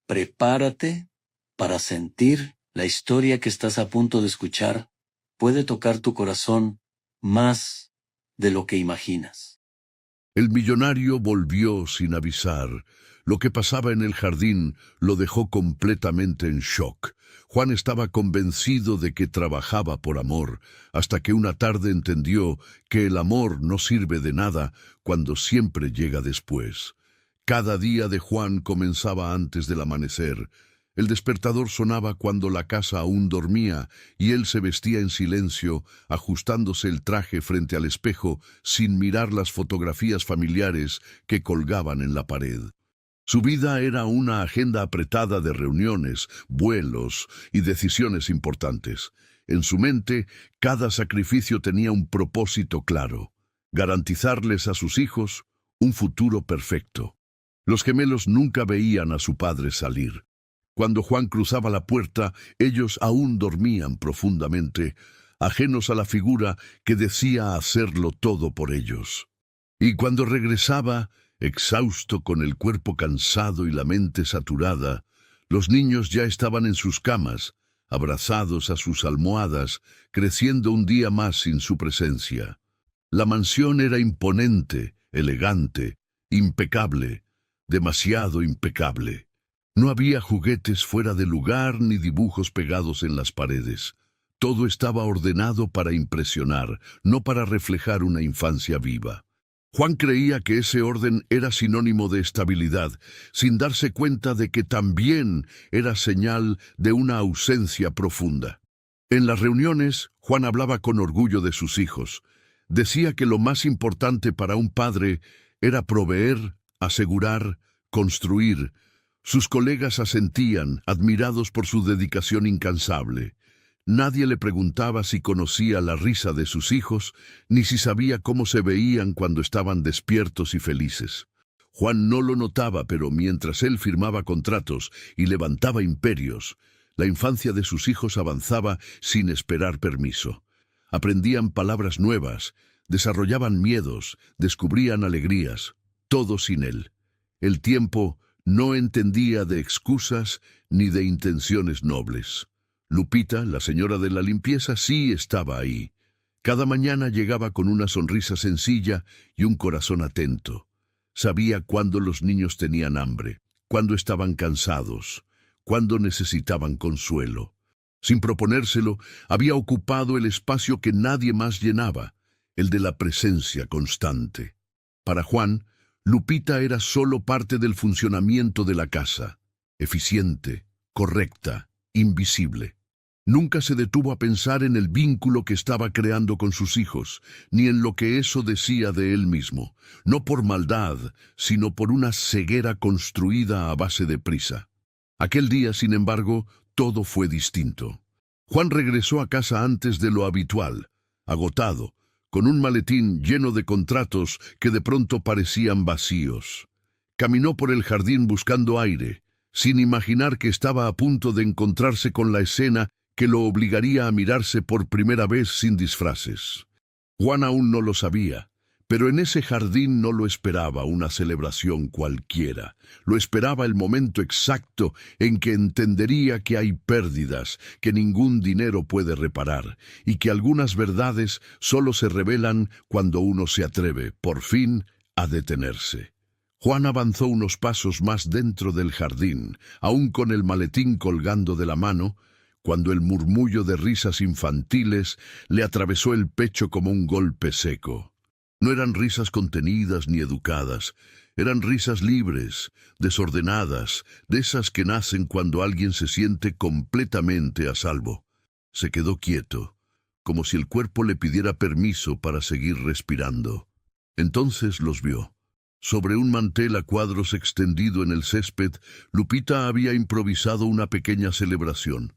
Prepárate para sentir la historia que estás a punto de escuchar. Puede tocar tu corazón más de lo que imaginas. El millonario volvió sin avisar. Lo que pasaba en el jardín lo dejó completamente en shock. Juan estaba convencido de que trabajaba por amor, hasta que una tarde entendió que el amor no sirve de nada cuando siempre llega después. Cada día de Juan comenzaba antes del amanecer. El despertador sonaba cuando la casa aún dormía y él se vestía en silencio, ajustándose el traje frente al espejo sin mirar las fotografías familiares que colgaban en la pared. Su vida era una agenda apretada de reuniones, vuelos y decisiones importantes. En su mente, cada sacrificio tenía un propósito claro: garantizarles a sus hijos un futuro perfecto. Los gemelos nunca veían a su padre salir. Cuando Juan cruzaba la puerta, ellos aún dormían profundamente, ajenos a la figura que decía hacerlo todo por ellos. Y cuando regresaba, exhausto, con el cuerpo cansado y la mente saturada, los niños ya estaban en sus camas, abrazados a sus almohadas, creciendo un día más sin su presencia. La mansión era imponente, elegante, impecable, demasiado impecable. No había juguetes fuera de lugar ni dibujos pegados en las paredes. Todo estaba ordenado para impresionar, no para reflejar una infancia viva. Juan creía que ese orden era sinónimo de estabilidad, sin darse cuenta de que también era señal de una ausencia profunda. En las reuniones, Juan hablaba con orgullo de sus hijos. Decía que lo más importante para un padre era proveer, asegurar, construir. Sus colegas asentían, admirados por su dedicación incansable. Nadie le preguntaba si conocía la risa de sus hijos, ni si sabía cómo se veían cuando estaban despiertos y felices. Juan no lo notaba, pero mientras él firmaba contratos y levantaba imperios, la infancia de sus hijos avanzaba sin esperar permiso. Aprendían palabras nuevas, desarrollaban miedos, descubrían alegrías, todo sin él. El tiempo no entendía de excusas ni de intenciones nobles. Lupita, la señora de la limpieza, sí estaba ahí. Cada mañana llegaba con una sonrisa sencilla y un corazón atento. Sabía cuándo los niños tenían hambre, cuándo estaban cansados, cuándo necesitaban consuelo. Sin proponérselo, había ocupado el espacio que nadie más llenaba, el de la presencia constante. Para Juan, Lupita era solo parte del funcionamiento de la casa, eficiente, correcta, invisible. Nunca se detuvo a pensar en el vínculo que estaba creando con sus hijos, ni en lo que eso decía de él mismo, no por maldad, sino por una ceguera construida a base de prisa. Aquel día, sin embargo, todo fue distinto. Juan regresó a casa antes de lo habitual, agotado, con un maletín lleno de contratos que de pronto parecían vacíos. Caminó por el jardín buscando aire, sin imaginar que estaba a punto de encontrarse con la escena que lo obligaría a mirarse por primera vez sin disfraces. Juan aún no lo sabía, pero en ese jardín no lo esperaba una celebración cualquiera. Lo esperaba el momento exacto en que entendería que hay pérdidas que ningún dinero puede reparar y que algunas verdades solo se revelan cuando uno se atreve, por fin, a detenerse. Juan avanzó unos pasos más dentro del jardín, aún con el maletín colgando de la mano, cuando el murmullo de risas infantiles le atravesó el pecho como un golpe seco. No eran risas contenidas ni educadas, eran risas libres, desordenadas, de esas que nacen cuando alguien se siente completamente a salvo. Se quedó quieto, como si el cuerpo le pidiera permiso para seguir respirando. Entonces los vio. Sobre un mantel a cuadros extendido en el césped, Lupita había improvisado una pequeña celebración.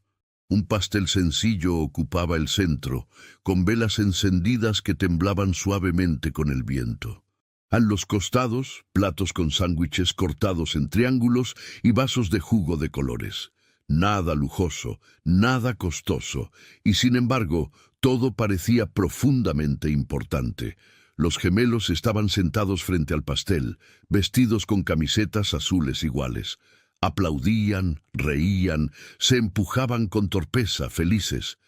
Un pastel sencillo ocupaba el centro, con velas encendidas que temblaban suavemente con el viento. A los costados, platos con sándwiches cortados en triángulos y vasos de jugo de colores. Nada lujoso, nada costoso, y sin embargo, todo parecía profundamente importante. Los gemelos estaban sentados frente al pastel, vestidos con camisetas azules iguales. Aplaudían, reían, se empujaban con torpeza, felices.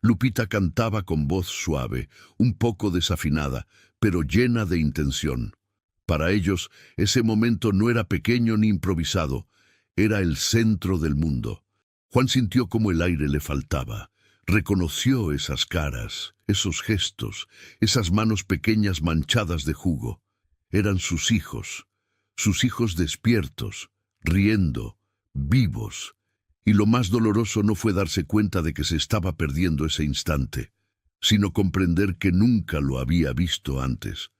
Lupita cantaba con voz suave, un poco desafinada, pero llena de intención. Para ellos, ese momento no era pequeño ni improvisado, era el centro del mundo. Juan sintió como el aire le faltaba. Reconoció esas caras, esos gestos, esas manos pequeñas manchadas de jugo. Eran sus hijos despiertos, riendo, vivos. Y lo más doloroso no fue darse cuenta de que se estaba perdiendo ese instante, sino comprender que nunca lo había visto antes.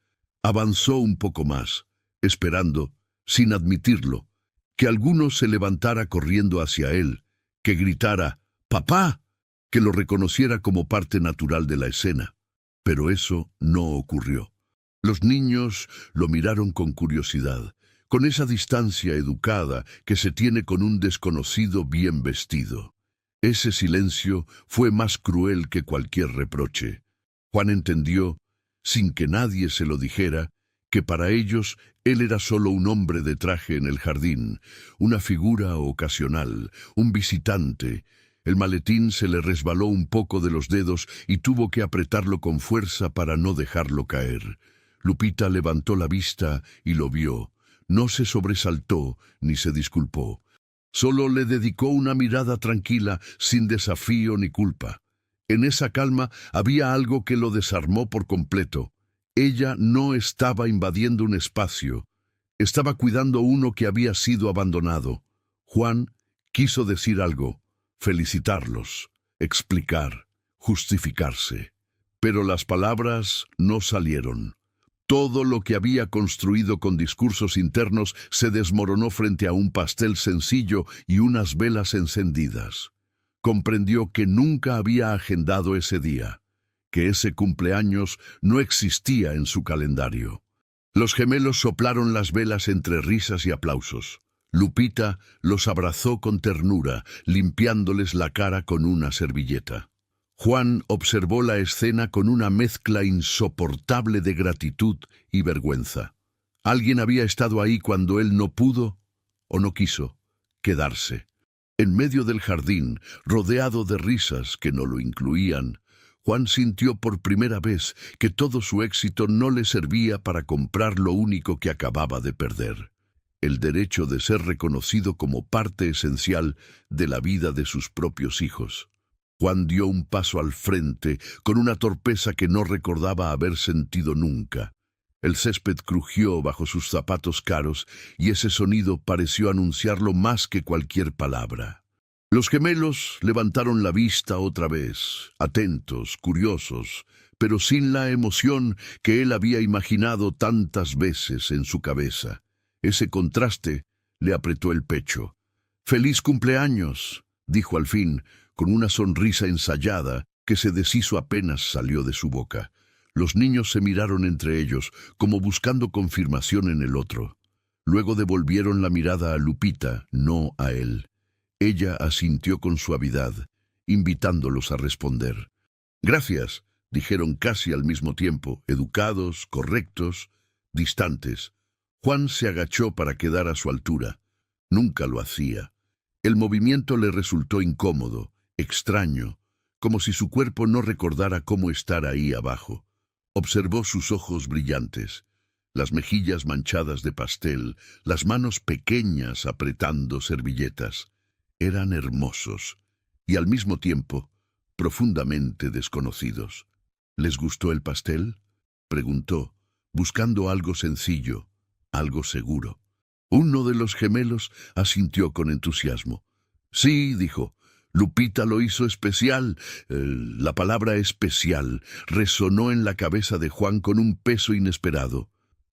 Avanzó un poco más, esperando, sin admitirlo, que alguno se levantara corriendo hacia él, que gritara «¡Papá!», que lo reconociera como parte natural de la escena. Pero eso no ocurrió. Los niños lo miraron con curiosidad, con esa distancia educada que se tiene con un desconocido bien vestido. Ese silencio fue más cruel que cualquier reproche. Juan entendió, sin que nadie se lo dijera, que para ellos él era solo un hombre de traje en el jardín, una figura ocasional, un visitante. El maletín se le resbaló un poco de los dedos y tuvo que apretarlo con fuerza para no dejarlo caer. Lupita levantó la vista y lo vio. No se sobresaltó ni se disculpó. Solo le dedicó una mirada tranquila, sin desafío ni culpa. En esa calma había algo que lo desarmó por completo. Ella no estaba invadiendo un espacio. Estaba cuidando uno que había sido abandonado. Juan quiso decir algo, felicitarlos, explicar, justificarse. Pero las palabras no salieron. Todo lo que había construido con discursos internos se desmoronó frente a un pastel sencillo y unas velas encendidas. Comprendió que nunca había agendado ese día, que ese cumpleaños no existía en su calendario. Los gemelos soplaron las velas entre risas y aplausos. Lupita los abrazó con ternura, limpiándoles la cara con una servilleta. Juan observó la escena con una mezcla insoportable de gratitud y vergüenza. Alguien había estado ahí cuando él no pudo, o no quiso, quedarse. En medio del jardín, rodeado de risas que no lo incluían, Juan sintió por primera vez que todo su éxito no le servía para comprar lo único que acababa de perder: el derecho de ser reconocido como parte esencial de la vida de sus propios hijos. Juan dio un paso al frente con una torpeza que no recordaba haber sentido nunca. El césped crujió bajo sus zapatos caros y ese sonido pareció anunciarlo más que cualquier palabra. Los gemelos levantaron la vista otra vez, atentos, curiosos, pero sin la emoción que él había imaginado tantas veces en su cabeza. Ese contraste le apretó el pecho. «¡Feliz cumpleaños!», dijo al fin, con una sonrisa ensayada que se deshizo apenas salió de su boca. Los niños se miraron entre ellos, como buscando confirmación en el otro. Luego devolvieron la mirada a Lupita, no a él. Ella asintió con suavidad, invitándolos a responder. «Gracias», dijeron casi al mismo tiempo, educados, correctos, distantes. Juan se agachó para quedar a su altura. Nunca lo hacía. El movimiento le resultó incómodo, extraño, como si su cuerpo no recordara cómo estar ahí abajo. Observó sus ojos brillantes, las mejillas manchadas de pastel, las manos pequeñas apretando servilletas. Eran hermosos y al mismo tiempo profundamente desconocidos. «¿Les gustó el pastel?», preguntó, buscando algo sencillo, algo seguro. Uno de los gemelos asintió con entusiasmo. «Sí», dijo, «Lupita lo hizo especial». La palabra especial resonó en la cabeza de Juan con un peso inesperado.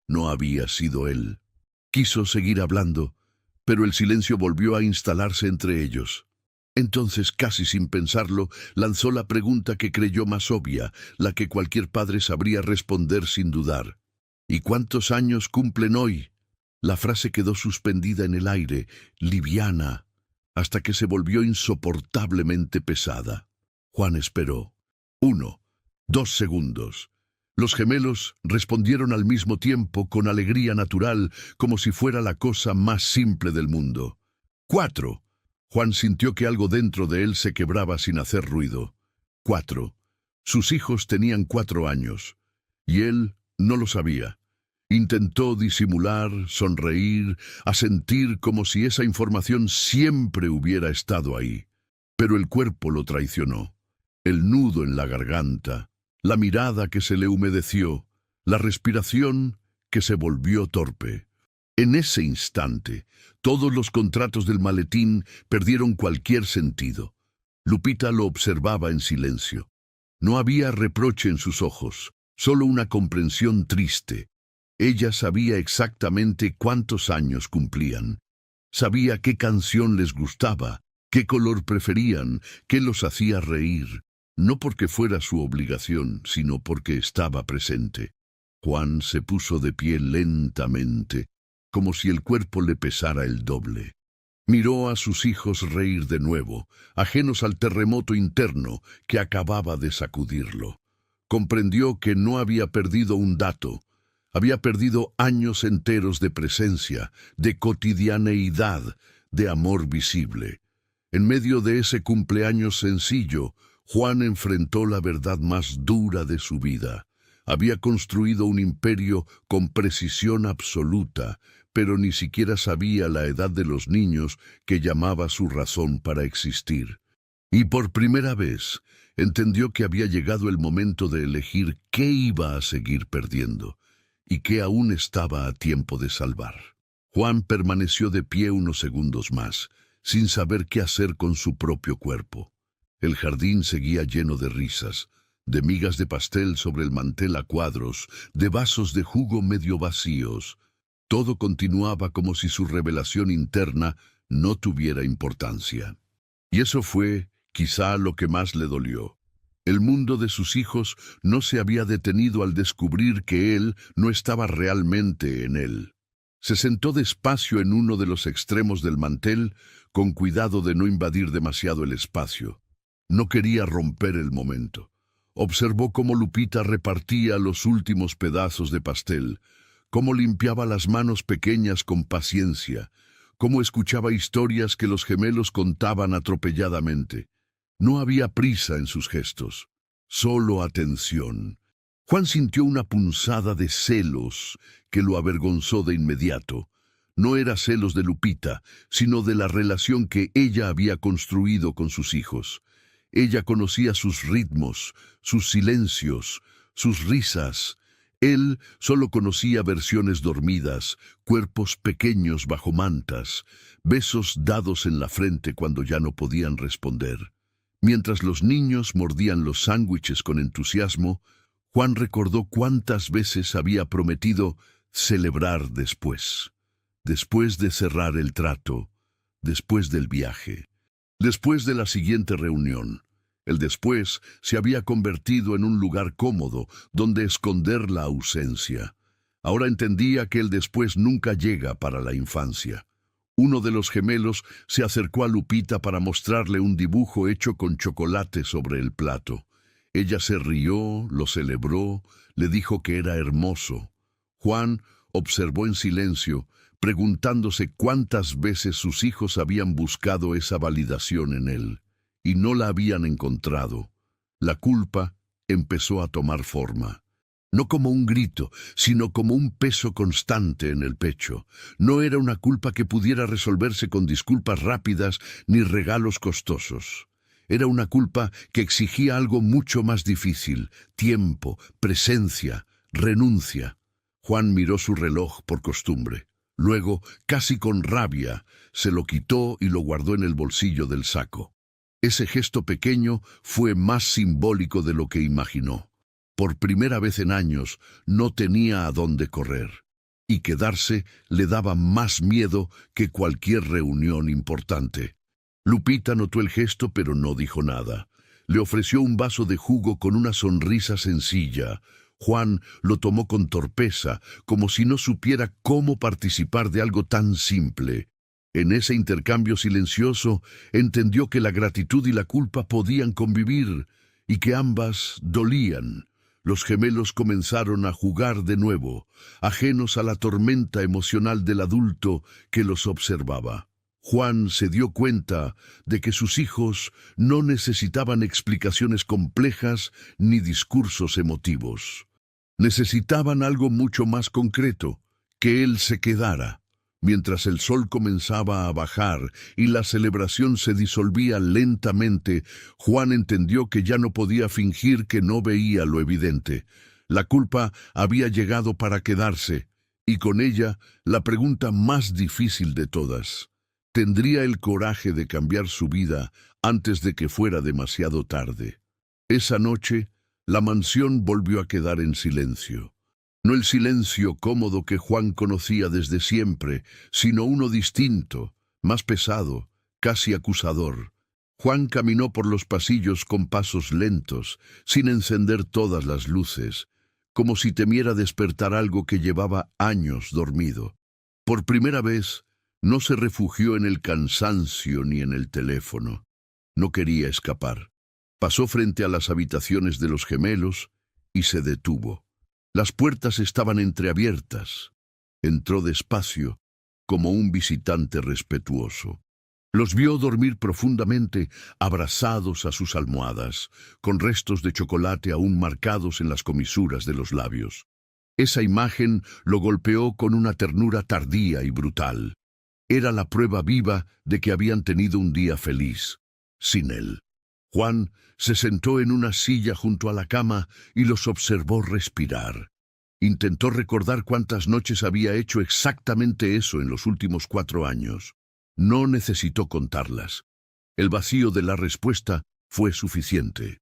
No había sido él. Quiso seguir hablando, pero el silencio volvió a instalarse entre ellos. Entonces, casi sin pensarlo, lanzó la pregunta que creyó más obvia, la que cualquier padre sabría responder sin dudar. «¿Y cuántos años cumplen hoy?». La frase quedó suspendida en el aire, liviana, hasta que se volvió insoportablemente pesada. Juan esperó. 1, 2 segundos. Los gemelos respondieron al mismo tiempo con alegría natural, como si fuera la cosa más simple del mundo. 4. Juan sintió que algo dentro de él se quebraba sin hacer ruido. 4. Sus hijos tenían 4 años, y él no lo sabía. Intentó disimular, sonreír, asentir como si esa información siempre hubiera estado ahí. Pero el cuerpo lo traicionó. El nudo en la garganta, la mirada que se le humedeció, la respiración que se volvió torpe. En ese instante, todos los contratos del maletín perdieron cualquier sentido. Lupita lo observaba en silencio. No había reproche en sus ojos, solo una comprensión triste. Ella sabía exactamente cuántos años cumplían. Sabía qué canción les gustaba, qué color preferían, qué los hacía reír. No porque fuera su obligación, sino porque estaba presente. Juan se puso de pie lentamente, como si el cuerpo le pesara el doble. Miró a sus hijos reír de nuevo, ajenos al terremoto interno que acababa de sacudirlo. Comprendió que no había perdido un dato, había perdido años enteros de presencia, de cotidianeidad, de amor visible. En medio de ese cumpleaños sencillo, Juan enfrentó la verdad más dura de su vida. Había construido un imperio con precisión absoluta, pero ni siquiera sabía la edad de los niños que llamaba su razón para existir. Y por primera vez entendió que había llegado el momento de elegir qué iba a seguir perdiendo y qué aún estaba a tiempo de salvar. Juan permaneció de pie unos segundos más, sin saber qué hacer con su propio cuerpo. El jardín seguía lleno de risas, de migas de pastel sobre el mantel a cuadros, de vasos de jugo medio vacíos. Todo continuaba como si su revelación interna no tuviera importancia. Y eso fue, quizá, lo que más le dolió. El mundo de sus hijos no se había detenido al descubrir que él no estaba realmente en él. Se sentó despacio en uno de los extremos del mantel, con cuidado de no invadir demasiado el espacio. No quería romper el momento. Observó cómo Lupita repartía los últimos pedazos de pastel, cómo limpiaba las manos pequeñas con paciencia, cómo escuchaba historias que los gemelos contaban atropelladamente. No había prisa en sus gestos, solo atención. Juan sintió una punzada de celos que lo avergonzó de inmediato. No era celos de Lupita, sino de la relación que ella había construido con sus hijos. Ella conocía sus ritmos, sus silencios, sus risas. Él solo conocía versiones dormidas, cuerpos pequeños bajo mantas, besos dados en la frente cuando ya no podían responder. Mientras los niños mordían los sándwiches con entusiasmo, Juan recordó cuántas veces había prometido celebrar después. Después de cerrar el trato, después del viaje, después de la siguiente reunión. El después se había convertido en un lugar cómodo donde esconder la ausencia. Ahora entendía que el después nunca llega para la infancia. Uno de los gemelos se acercó a Lupita para mostrarle un dibujo hecho con chocolate sobre el plato. Ella se rió, lo celebró, le dijo que era hermoso. Juan observó en silencio, preguntándose cuántas veces sus hijos habían buscado esa validación en él, y no la habían encontrado. La culpa empezó a tomar forma. No como un grito, sino como un peso constante en el pecho. No era una culpa que pudiera resolverse con disculpas rápidas ni regalos costosos. Era una culpa que exigía algo mucho más difícil: tiempo, presencia, renuncia. Juan miró su reloj por costumbre. Luego, casi con rabia, se lo quitó y lo guardó en el bolsillo del saco. Ese gesto pequeño fue más simbólico de lo que imaginó. Por primera vez en años no tenía a dónde correr, y quedarse le daba más miedo que cualquier reunión importante. Lupita notó el gesto, pero no dijo nada. Le ofreció un vaso de jugo con una sonrisa sencilla. Juan lo tomó con torpeza, como si no supiera cómo participar de algo tan simple. En ese intercambio silencioso entendió que la gratitud y la culpa podían convivir, y que ambas dolían. Los gemelos comenzaron a jugar de nuevo, ajenos a la tormenta emocional del adulto que los observaba. Juan se dio cuenta de que sus hijos no necesitaban explicaciones complejas ni discursos emotivos. Necesitaban algo mucho más concreto, que él se quedara. Mientras el sol comenzaba a bajar y la celebración se disolvía lentamente, Juan entendió que ya no podía fingir que no veía lo evidente. La culpa había llegado para quedarse, y con ella la pregunta más difícil de todas. ¿Tendría el coraje de cambiar su vida antes de que fuera demasiado tarde? Esa noche, la mansión volvió a quedar en silencio. No el silencio cómodo que Juan conocía desde siempre, sino uno distinto, más pesado, casi acusador. Juan caminó por los pasillos con pasos lentos, sin encender todas las luces, como si temiera despertar algo que llevaba años dormido. Por primera vez, no se refugió en el cansancio ni en el teléfono. No quería escapar. Pasó frente a las habitaciones de los gemelos y se detuvo. Las puertas estaban entreabiertas. Entró despacio, como un visitante respetuoso. Los vio dormir profundamente, abrazados a sus almohadas, con restos de chocolate aún marcados en las comisuras de los labios. Esa imagen lo golpeó con una ternura tardía y brutal. Era la prueba viva de que habían tenido un día feliz, sin él. Juan se sentó en una silla junto a la cama y los observó respirar. Intentó recordar cuántas noches había hecho exactamente eso en los últimos 4 años. No necesitó contarlas. El vacío de la respuesta fue suficiente.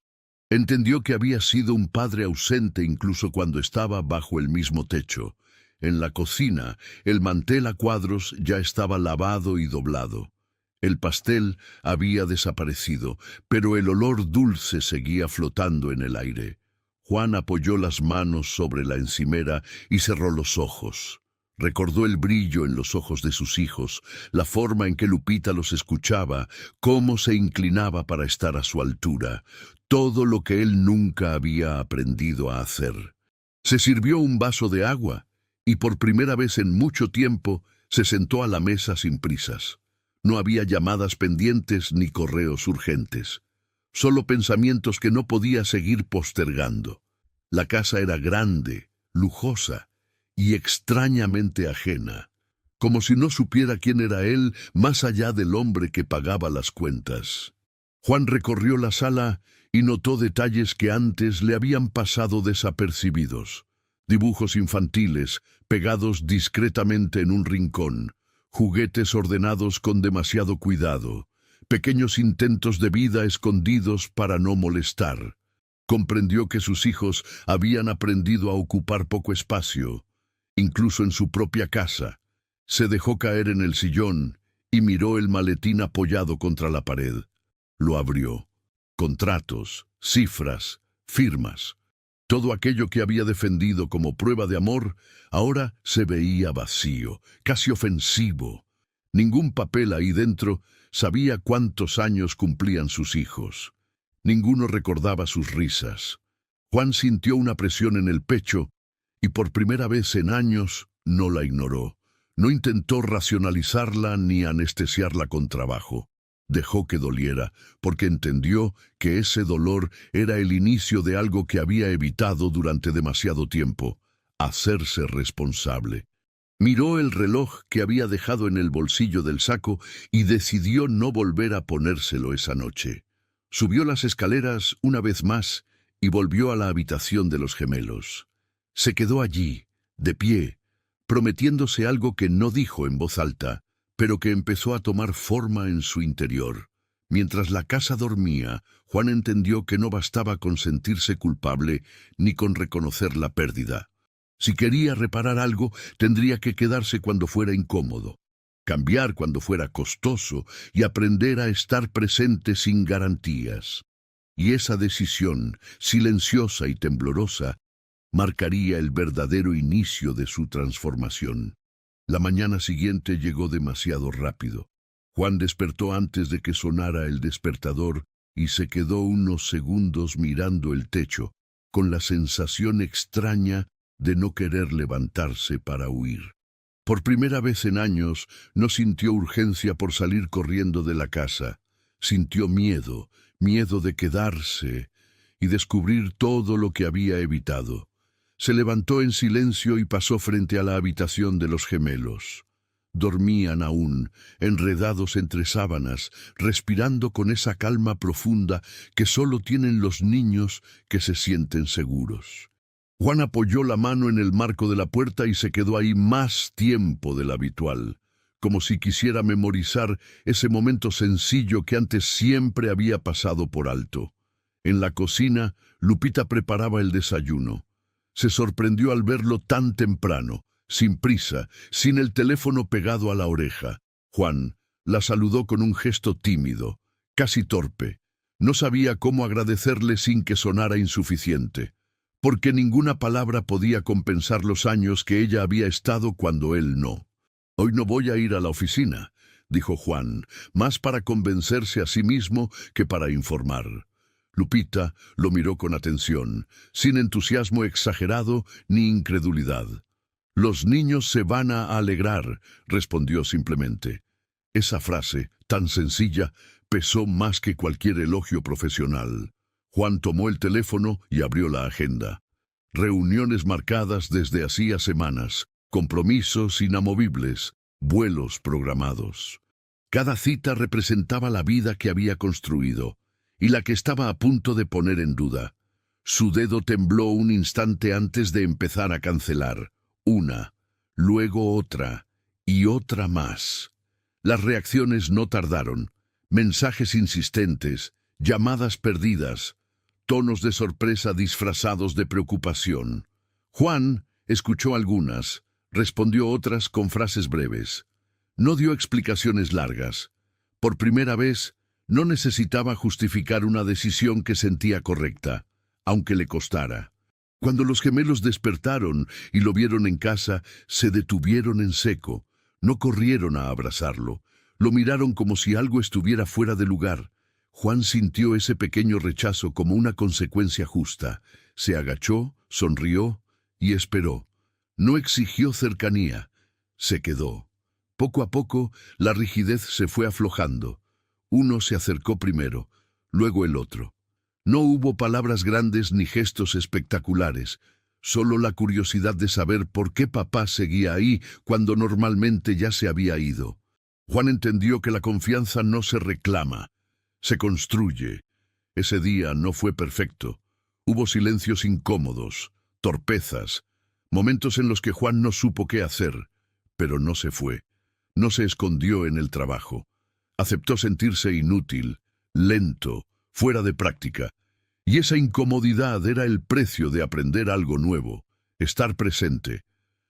Entendió que había sido un padre ausente incluso cuando estaba bajo el mismo techo. En la cocina, el mantel a cuadros ya estaba lavado y doblado. El pastel había desaparecido, pero el olor dulce seguía flotando en el aire. Juan apoyó las manos sobre la encimera y cerró los ojos. Recordó el brillo en los ojos de sus hijos, la forma en que Lupita los escuchaba, cómo se inclinaba para estar a su altura, todo lo que él nunca había aprendido a hacer. Se sirvió un vaso de agua y por primera vez en mucho tiempo se sentó a la mesa sin prisas. No había llamadas pendientes ni correos urgentes, solo pensamientos que no podía seguir postergando. La casa era grande, lujosa y extrañamente ajena, como si no supiera quién era él más allá del hombre que pagaba las cuentas. Juan recorrió la sala y notó detalles que antes le habían pasado desapercibidos. Dibujos infantiles pegados discretamente en un rincón, juguetes ordenados con demasiado cuidado, pequeños intentos de vida escondidos para no molestar. Comprendió que sus hijos habían aprendido a ocupar poco espacio, incluso en su propia casa. Se dejó caer en el sillón y miró el maletín apoyado contra la pared. Lo abrió. Contratos, cifras, firmas. Todo aquello que había defendido como prueba de amor, ahora se veía vacío, casi ofensivo. Ningún papel ahí dentro sabía cuántos años cumplían sus hijos. Ninguno recordaba sus risas. Juan sintió una presión en el pecho y por primera vez en años no la ignoró. No intentó racionalizarla ni anestesiarla con trabajo. Dejó que doliera, porque entendió que ese dolor era el inicio de algo que había evitado durante demasiado tiempo: hacerse responsable. Miró el reloj que había dejado en el bolsillo del saco y decidió no volver a ponérselo esa noche. Subió las escaleras una vez más y volvió a la habitación de los gemelos. Se quedó allí, de pie, prometiéndose algo que no dijo en voz alta, pero que empezó a tomar forma en su interior. Mientras la casa dormía, Juan entendió que no bastaba con sentirse culpable ni con reconocer la pérdida. Si quería reparar algo, tendría que quedarse cuando fuera incómodo, cambiar cuando fuera costoso y aprender a estar presente sin garantías. Y esa decisión, silenciosa y temblorosa, marcaría el verdadero inicio de su transformación. La mañana siguiente llegó demasiado rápido. Juan despertó antes de que sonara el despertador y se quedó unos segundos mirando el techo, con la sensación extraña de no querer levantarse para huir. Por primera vez en años, no sintió urgencia por salir corriendo de la casa. Sintió miedo, miedo de quedarse y descubrir todo lo que había evitado. Se levantó en silencio y pasó frente a la habitación de los gemelos. Dormían aún, enredados entre sábanas, respirando con esa calma profunda que solo tienen los niños que se sienten seguros. Juan apoyó la mano en el marco de la puerta y se quedó ahí más tiempo del habitual, como si quisiera memorizar ese momento sencillo que antes siempre había pasado por alto. En la cocina, Lupita preparaba el desayuno. Se sorprendió al verlo tan temprano, sin prisa, sin el teléfono pegado a la oreja. Juan la saludó con un gesto tímido, casi torpe. No sabía cómo agradecerle sin que sonara insuficiente, porque ninguna palabra podía compensar los años que ella había estado cuando él no. «Hoy no voy a ir a la oficina», dijo Juan, más para convencerse a sí mismo que para informar. Lupita lo miró con atención, sin entusiasmo exagerado ni incredulidad. «Los niños se van a alegrar», respondió simplemente. Esa frase, tan sencilla, pesó más que cualquier elogio profesional. Juan tomó el teléfono y abrió la agenda. Reuniones marcadas desde hacía semanas, compromisos inamovibles, vuelos programados. Cada cita representaba la vida que había construido y la que estaba a punto de poner en duda. Su dedo tembló un instante antes de empezar a cancelar. Una, luego otra y otra más. Las reacciones no tardaron. Mensajes insistentes, llamadas perdidas, tonos de sorpresa disfrazados de preocupación. Juan escuchó algunas, respondió otras con frases breves. No dio explicaciones largas. Por primera vez, no necesitaba justificar una decisión que sentía correcta, aunque le costara. Cuando los gemelos despertaron y lo vieron en casa, se detuvieron en seco. No corrieron a abrazarlo. Lo miraron como si algo estuviera fuera de lugar. Juan sintió ese pequeño rechazo como una consecuencia justa. Se agachó, sonrió y esperó. No exigió cercanía. Se quedó. Poco a poco, la rigidez se fue aflojando. Uno se acercó primero, luego el otro. No hubo palabras grandes ni gestos espectaculares, solo la curiosidad de saber por qué papá seguía ahí cuando normalmente ya se había ido. Juan entendió que la confianza no se reclama, se construye. Ese día no fue perfecto. Hubo silencios incómodos, torpezas, momentos en los que Juan no supo qué hacer, pero no se fue. No se escondió en el trabajo. Aceptó sentirse inútil, lento, fuera de práctica. Y esa incomodidad era el precio de aprender algo nuevo, estar presente.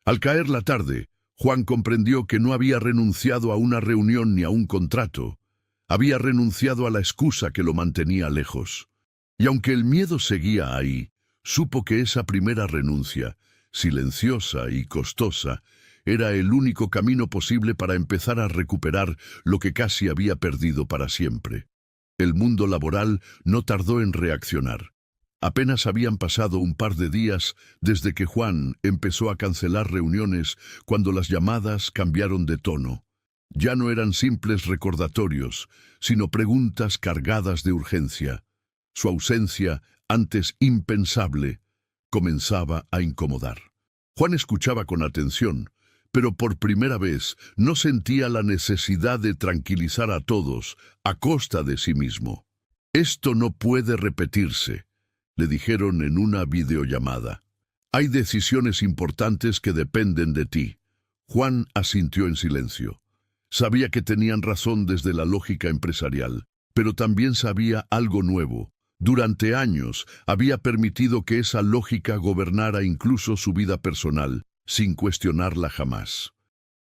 Al caer la tarde, Juan comprendió que no había renunciado a una reunión ni a un contrato. Había renunciado a la excusa que lo mantenía lejos. Y aunque el miedo seguía ahí, supo que esa primera renuncia, silenciosa y costosa, era el único camino posible para empezar a recuperar lo que casi había perdido para siempre. El mundo laboral no tardó en reaccionar. Apenas habían pasado un par de días desde que Juan empezó a cancelar reuniones cuando las llamadas cambiaron de tono. Ya no eran simples recordatorios, sino preguntas cargadas de urgencia. Su ausencia, antes impensable, comenzaba a incomodar. Juan escuchaba con atención, pero por primera vez no sentía la necesidad de tranquilizar a todos a costa de sí mismo. «Esto no puede repetirse», le dijeron en una videollamada. «Hay decisiones importantes que dependen de ti». Juan asintió en silencio. Sabía que tenían razón desde la lógica empresarial, pero también sabía algo nuevo. Durante años había permitido que esa lógica gobernara incluso su vida personal, sin cuestionarla jamás.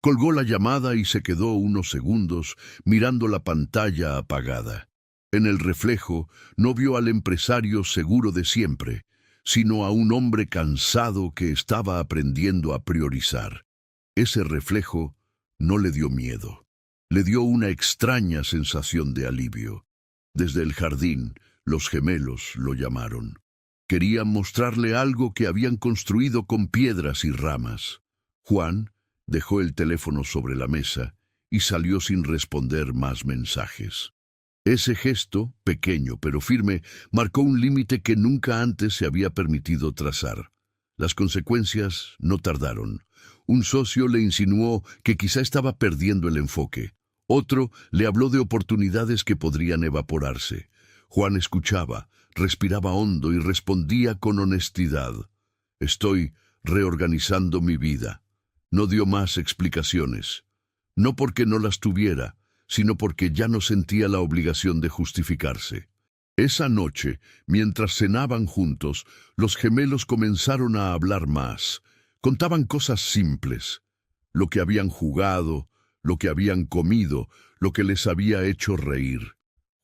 Colgó la llamada y se quedó unos segundos mirando la pantalla apagada. En el reflejo no vio al empresario seguro de siempre, sino a un hombre cansado que estaba aprendiendo a priorizar. Ese reflejo no le dio miedo. Le dio una extraña sensación de alivio. Desde el jardín, los gemelos lo llamaron. Querían mostrarle algo que habían construido con piedras y ramas. Juan Dejó el teléfono sobre la mesa y salió sin responder más mensajes. Ese gesto, pequeño pero firme, marcó un límite que nunca antes se había permitido trazar. Las consecuencias no tardaron. Un socio le insinuó que quizá estaba perdiendo el enfoque. Otro le habló de oportunidades que podrían evaporarse. Juan escuchaba, respiraba hondo y respondía con honestidad. «Estoy reorganizando mi vida». No dio más explicaciones. No porque no las tuviera, sino porque ya no sentía la obligación de justificarse. Esa noche, mientras cenaban juntos, los gemelos comenzaron a hablar más. Contaban cosas simples, lo que habían jugado, lo que habían comido, lo que les había hecho reír.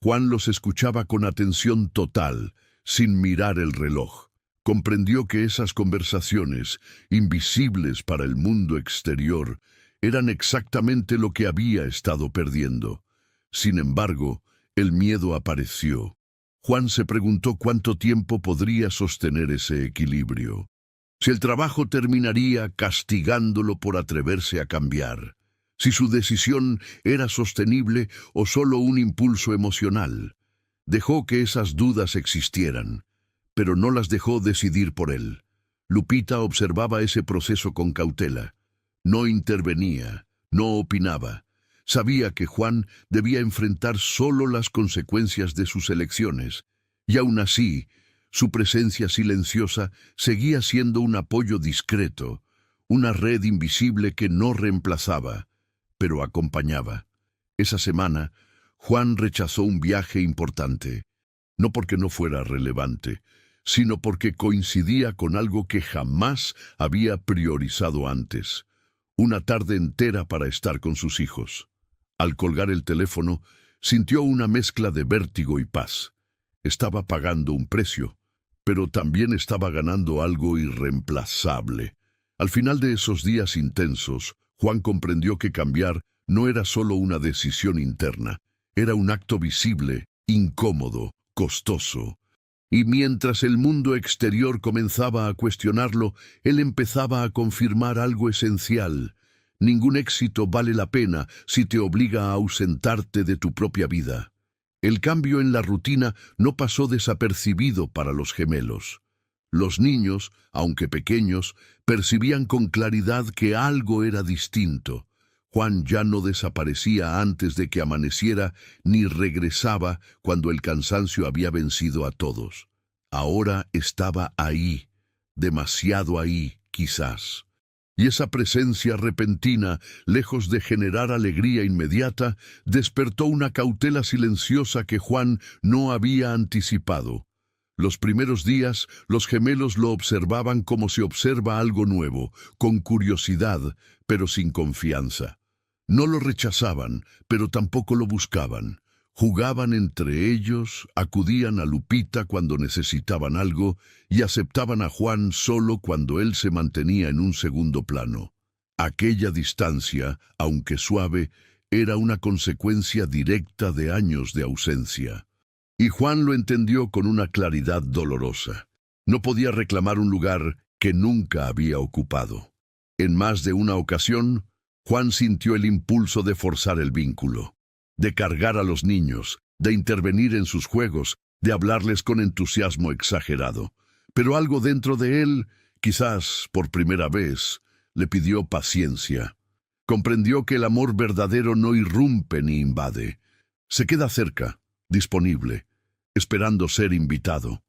Juan los escuchaba con atención total, sin mirar el reloj. Comprendió que esas conversaciones, invisibles para el mundo exterior, eran exactamente lo que había estado perdiendo. Sin embargo, el miedo apareció. Juan se preguntó cuánto tiempo podría sostener ese equilibrio. Si el trabajo terminaría castigándolo por atreverse a cambiar. Si su decisión era sostenible o solo un impulso emocional. Dejó que esas dudas existieran, pero no las dejó decidir por él. Lupita observaba ese proceso con cautela. No intervenía, no opinaba. Sabía que Juan debía enfrentar solo las consecuencias de sus elecciones, y aún así, su presencia silenciosa seguía siendo un apoyo discreto, una red invisible que no reemplazaba, pero acompañaba. Esa semana, Juan rechazó un viaje importante, no porque no fuera relevante, sino porque coincidía con algo que jamás había priorizado antes, una tarde entera para estar con sus hijos. Al colgar el teléfono, sintió una mezcla de vértigo y paz. Estaba pagando un precio, pero también estaba ganando algo irreemplazable. Al final de esos días intensos, Juan comprendió que cambiar no era solo una decisión interna, era un acto visible, incómodo, costoso. Y mientras el mundo exterior comenzaba a cuestionarlo, él empezaba a confirmar algo esencial. Ningún éxito vale la pena si te obliga a ausentarte de tu propia vida. El cambio en la rutina no pasó desapercibido para los gemelos. Los niños, aunque pequeños, percibían con claridad que algo era distinto. Juan ya no desaparecía antes de que amaneciera, ni regresaba cuando el cansancio había vencido a todos. Ahora estaba ahí, demasiado ahí, quizás. Y esa presencia repentina, lejos de generar alegría inmediata, despertó una cautela silenciosa que Juan no había anticipado. Los primeros días, los gemelos lo observaban como se observa algo nuevo, con curiosidad, pero sin confianza. No lo rechazaban, pero tampoco lo buscaban. Jugaban entre ellos, acudían a Lupita cuando necesitaban algo y aceptaban a Juan solo cuando él se mantenía en un segundo plano. Aquella distancia, aunque suave, era una consecuencia directa de años de ausencia. Y Juan lo entendió con una claridad dolorosa. No podía reclamar un lugar que nunca había ocupado. En más de una ocasión, Juan sintió el impulso de forzar el vínculo, de cargar a los niños, de intervenir en sus juegos, de hablarles con entusiasmo exagerado. Pero algo dentro de él, quizás por primera vez, le pidió paciencia. Comprendió que el amor verdadero no irrumpe ni invade. Se queda cerca, disponible, esperando ser invitado.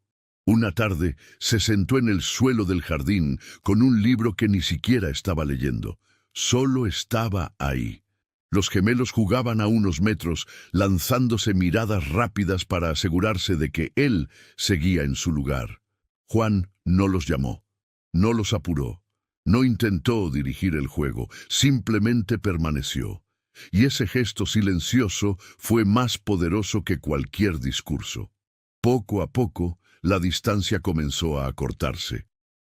Una tarde se sentó en el suelo del jardín con un libro que ni siquiera estaba leyendo. Solo estaba ahí. Los gemelos jugaban a unos metros, lanzándose miradas rápidas para asegurarse de que él seguía en su lugar. Juan no los llamó, no los apuró, no intentó dirigir el juego, simplemente permaneció. Y ese gesto silencioso fue más poderoso que cualquier discurso. Poco a poco, la distancia comenzó a acortarse.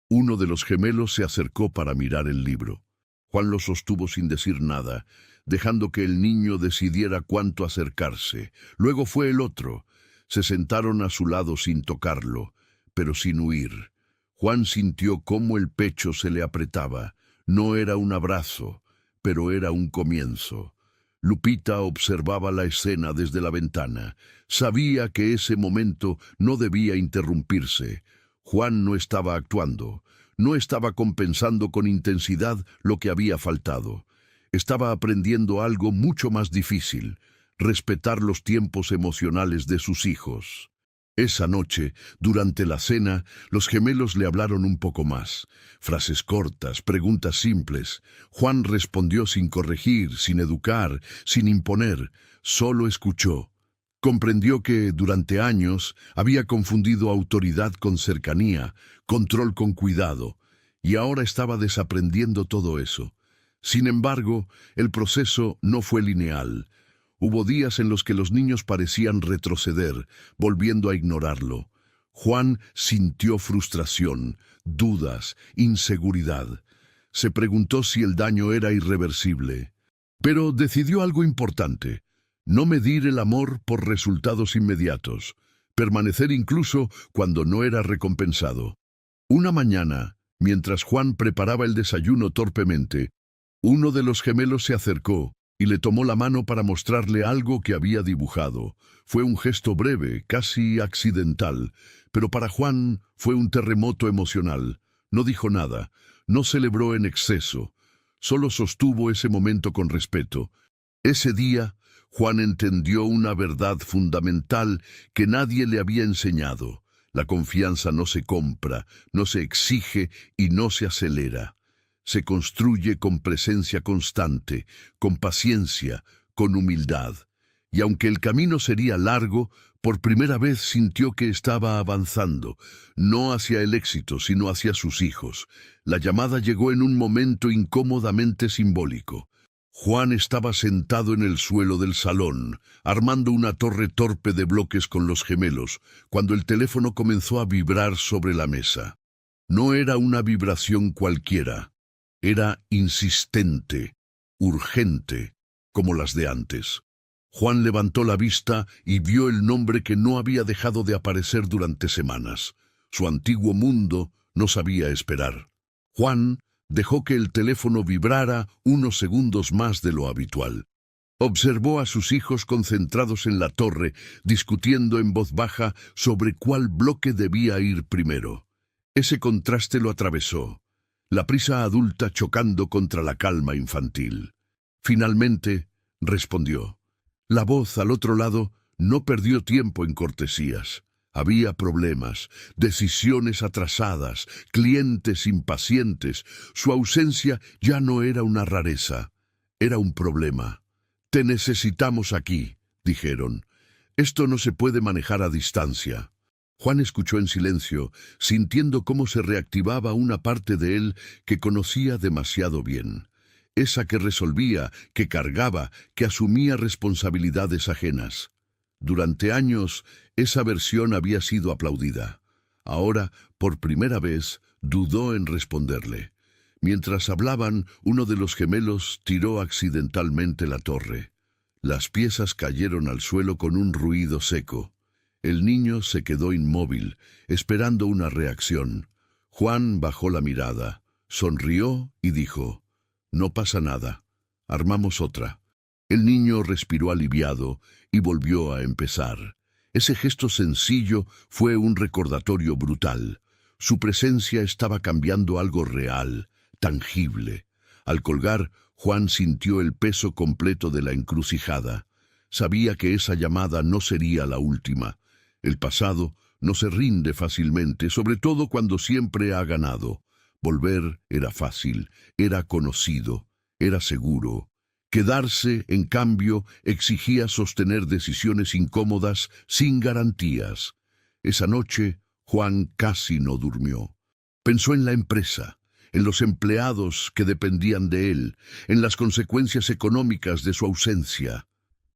Uno de los gemelos se acercó para mirar el libro. Juan lo sostuvo sin decir nada, dejando que el niño decidiera cuánto acercarse. Luego fue el otro. Se sentaron a su lado sin tocarlo, pero sin huir. Juan sintió cómo el pecho se le apretaba. No era un abrazo, pero era un comienzo. Lupita observaba la escena desde la ventana. Sabía que ese momento no debía interrumpirse. Juan no estaba actuando. No estaba compensando con intensidad lo que había faltado. Estaba aprendiendo algo mucho más difícil: respetar los tiempos emocionales de sus hijos. Esa noche, durante la cena, los gemelos le hablaron un poco más. Frases cortas, preguntas simples. Juan respondió sin corregir, sin educar, sin imponer. Solo escuchó. Comprendió que, durante años, había confundido autoridad con cercanía, control con cuidado, y ahora estaba desaprendiendo todo eso. Sin embargo, el proceso no fue lineal. Hubo días en los que los niños parecían retroceder, volviendo a ignorarlo. Juan sintió frustración, dudas, inseguridad. Se preguntó si el daño era irreversible. Pero decidió algo importante: no medir el amor por resultados inmediatos, permanecer incluso cuando no era recompensado. Una mañana, mientras Juan preparaba el desayuno torpemente, uno de los gemelos se acercó y le tomó la mano para mostrarle algo que había dibujado. Fue un gesto breve, casi accidental, pero para Juan fue un terremoto emocional. No dijo nada, no celebró en exceso, solo sostuvo ese momento con respeto. Ese día, Juan entendió una verdad fundamental que nadie le había enseñado: la confianza no se compra, no se exige y no se acelera. Se construye con presencia constante, con paciencia, con humildad. Y aunque el camino sería largo, por primera vez sintió que estaba avanzando, no hacia el éxito, sino hacia sus hijos. La llamada llegó en un momento incómodamente simbólico. Juan estaba sentado en el suelo del salón, armando una torre torpe de bloques con los gemelos, cuando el teléfono comenzó a vibrar sobre la mesa. No era una vibración cualquiera. Era insistente, urgente, como las de antes. Juan levantó la vista y vio el nombre que no había dejado de aparecer durante semanas. Su antiguo mundo no sabía esperar. Juan dejó que el teléfono vibrara unos segundos más de lo habitual. Observó a sus hijos concentrados en la torre, discutiendo en voz baja sobre cuál bloque debía ir primero. Ese contraste lo atravesó. La prisa adulta chocando contra la calma infantil. Finalmente, respondió. La voz al otro lado no perdió tiempo en cortesías. Había problemas, decisiones atrasadas, clientes impacientes. Su ausencia ya no era una rareza, era un problema. «Te necesitamos aquí», dijeron. «Esto no se puede manejar a distancia». Juan escuchó en silencio, sintiendo cómo se reactivaba una parte de él que conocía demasiado bien. Esa que resolvía, que cargaba, que asumía responsabilidades ajenas. Durante años, esa versión había sido aplaudida. Ahora, por primera vez, dudó en responderle. Mientras hablaban, uno de los gemelos tiró accidentalmente la torre. Las piezas cayeron al suelo con un ruido seco. El niño se quedó inmóvil, esperando una reacción. Juan bajó la mirada, sonrió y dijo: «No pasa nada. Armamos otra». El niño respiró aliviado y volvió a empezar. Ese gesto sencillo fue un recordatorio brutal. Su presencia estaba cambiando algo real, tangible. Al colgar, Juan sintió el peso completo de la encrucijada. Sabía que esa llamada no sería la última. El pasado no se rinde fácilmente, sobre todo cuando siempre ha ganado. Volver era fácil, era conocido, era seguro. Quedarse, en cambio, exigía sostener decisiones incómodas sin garantías. Esa noche, Juan casi no durmió. Pensó en la empresa, en los empleados que dependían de él, en las consecuencias económicas de su ausencia.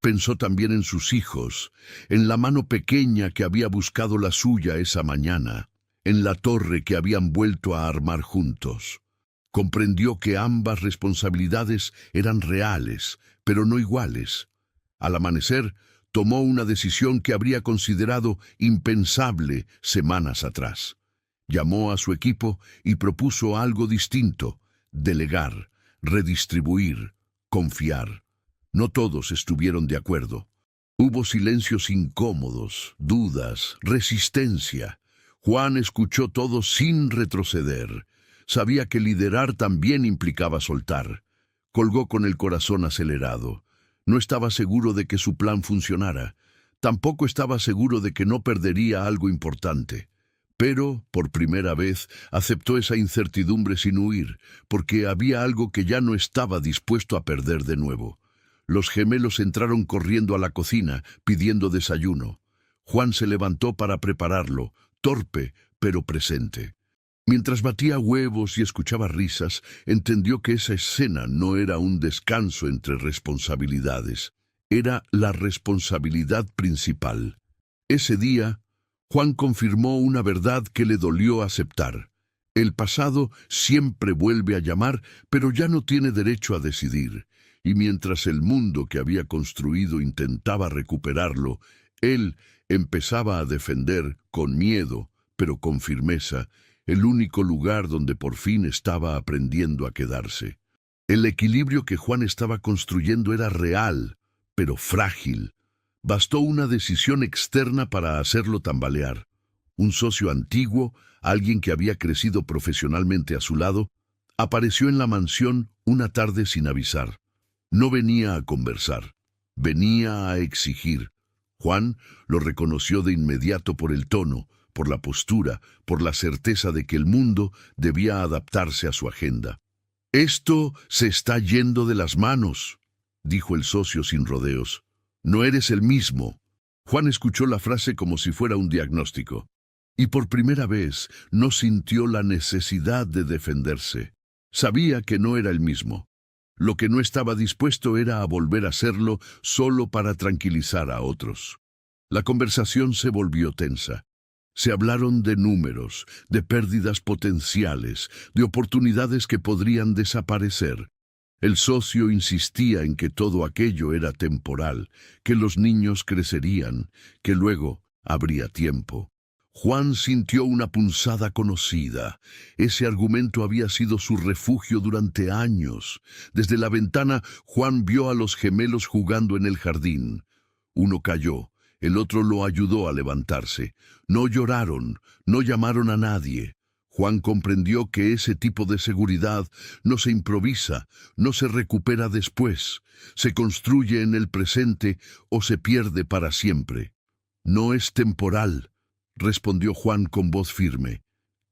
Pensó también en sus hijos, en la mano pequeña que había buscado la suya esa mañana, en la torre que habían vuelto a armar juntos. Comprendió que ambas responsabilidades eran reales, pero no iguales. Al amanecer, tomó una decisión que habría considerado impensable semanas atrás. Llamó a su equipo y propuso algo distinto: delegar, redistribuir. confiar. No todos estuvieron de acuerdo. Hubo silencios incómodos, dudas, resistencia. Juan escuchó todo sin retroceder. Sabía que liderar también implicaba soltar. Colgó con el corazón acelerado. No estaba seguro de que su plan funcionara. Tampoco estaba seguro de que no perdería algo importante. Pero, por primera vez, aceptó esa incertidumbre sin huir, porque había algo que ya no estaba dispuesto a perder de nuevo. Los gemelos entraron corriendo a la cocina, pidiendo desayuno. Juan se levantó para prepararlo, torpe, pero presente. Mientras batía huevos y escuchaba risas, entendió que esa escena no era un descanso entre responsabilidades. Era la responsabilidad principal. Ese día, Juan confirmó una verdad que le dolió aceptar. El pasado siempre vuelve a llamar, pero ya no tiene derecho a decidir. Y mientras el mundo que había construido intentaba recuperarlo, él empezaba a defender, con miedo, pero con firmeza, el único lugar donde por fin estaba aprendiendo a quedarse. El equilibrio que Juan estaba construyendo era real, pero frágil. Bastó una decisión externa para hacerlo tambalear. Un socio antiguo, alguien que había crecido profesionalmente a su lado, apareció en la mansión una tarde sin avisar. No venía a conversar, venía a exigir. Juan lo reconoció de inmediato por el tono, por la postura, por la certeza de que el mundo debía adaptarse a su agenda. «Esto se está yendo de las manos», dijo el socio sin rodeos. «No eres el mismo». Juan escuchó la frase como si fuera un diagnóstico, y por primera vez no sintió la necesidad de defenderse. Sabía que no era el mismo. Lo que no estaba dispuesto era a volver a serlo solo para tranquilizar a otros. La conversación se volvió tensa. Se hablaron de números, de pérdidas potenciales, de oportunidades que podrían desaparecer. El socio insistía en que todo aquello era temporal, que los niños crecerían, que luego habría tiempo. Juan sintió una punzada conocida. Ese argumento había sido su refugio durante años. Desde la ventana, Juan vio a los gemelos jugando en el jardín. Uno cayó, el otro lo ayudó a levantarse. No lloraron, no llamaron a nadie. Juan comprendió que ese tipo de seguridad no se improvisa, no se recupera después, se construye en el presente o se pierde para siempre. No es temporal, respondió Juan con voz firme.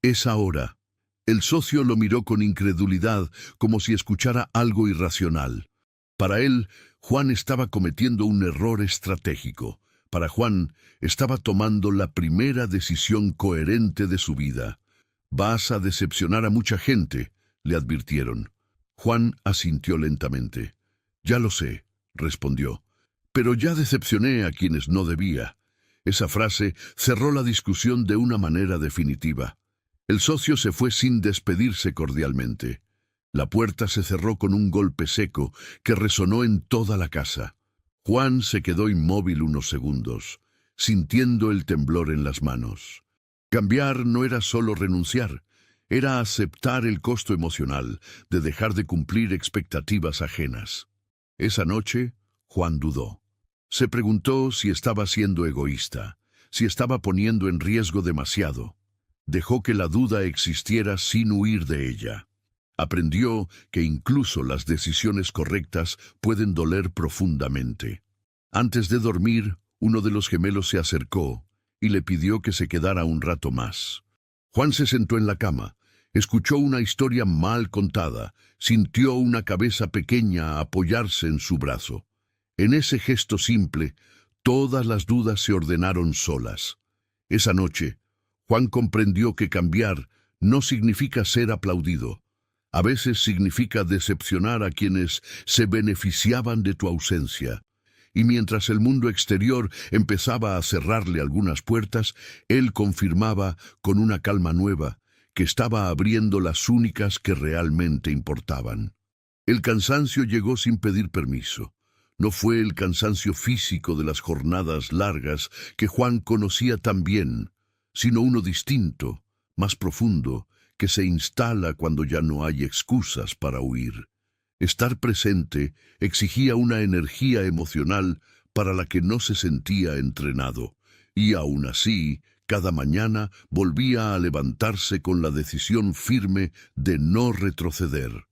Es ahora. El socio lo miró con incredulidad, como si escuchara algo irracional. Para él, Juan estaba cometiendo un error estratégico. Para Juan, estaba tomando la primera decisión coherente de su vida. «Vas a decepcionar a mucha gente», le advirtieron. Juan asintió lentamente. «Ya lo sé», respondió. «Pero ya decepcioné a quienes no debía». Esa frase cerró la discusión de una manera definitiva. El socio se fue sin despedirse cordialmente. La puerta se cerró con un golpe seco que resonó en toda la casa. Juan se quedó inmóvil unos segundos, sintiendo el temblor en las manos. Cambiar no era solo renunciar, era aceptar el costo emocional de dejar de cumplir expectativas ajenas. Esa noche, Juan dudó. Se preguntó si estaba siendo egoísta, si estaba poniendo en riesgo demasiado. Dejó que la duda existiera sin huir de ella. Aprendió que incluso las decisiones correctas pueden doler profundamente. Antes de dormir, uno de los gemelos se acercó y le pidió que se quedara un rato más. Juan se sentó en la cama, escuchó una historia mal contada, sintió una cabeza pequeña apoyarse en su brazo. En ese gesto simple, todas las dudas se ordenaron solas. Esa noche, Juan comprendió que cambiar no significa ser aplaudido. A veces significa decepcionar a quienes se beneficiaban de tu ausencia. Y mientras el mundo exterior empezaba a cerrarle algunas puertas, él confirmaba con una calma nueva que estaba abriendo las únicas que realmente importaban. El cansancio llegó sin pedir permiso. No fue el cansancio físico de las jornadas largas que Juan conocía tan bien, sino uno distinto, más profundo, que se instala cuando ya no hay excusas para huir. Estar presente exigía una energía emocional para la que no se sentía entrenado, y aún así, cada mañana volvía a levantarse con la decisión firme de no retroceder.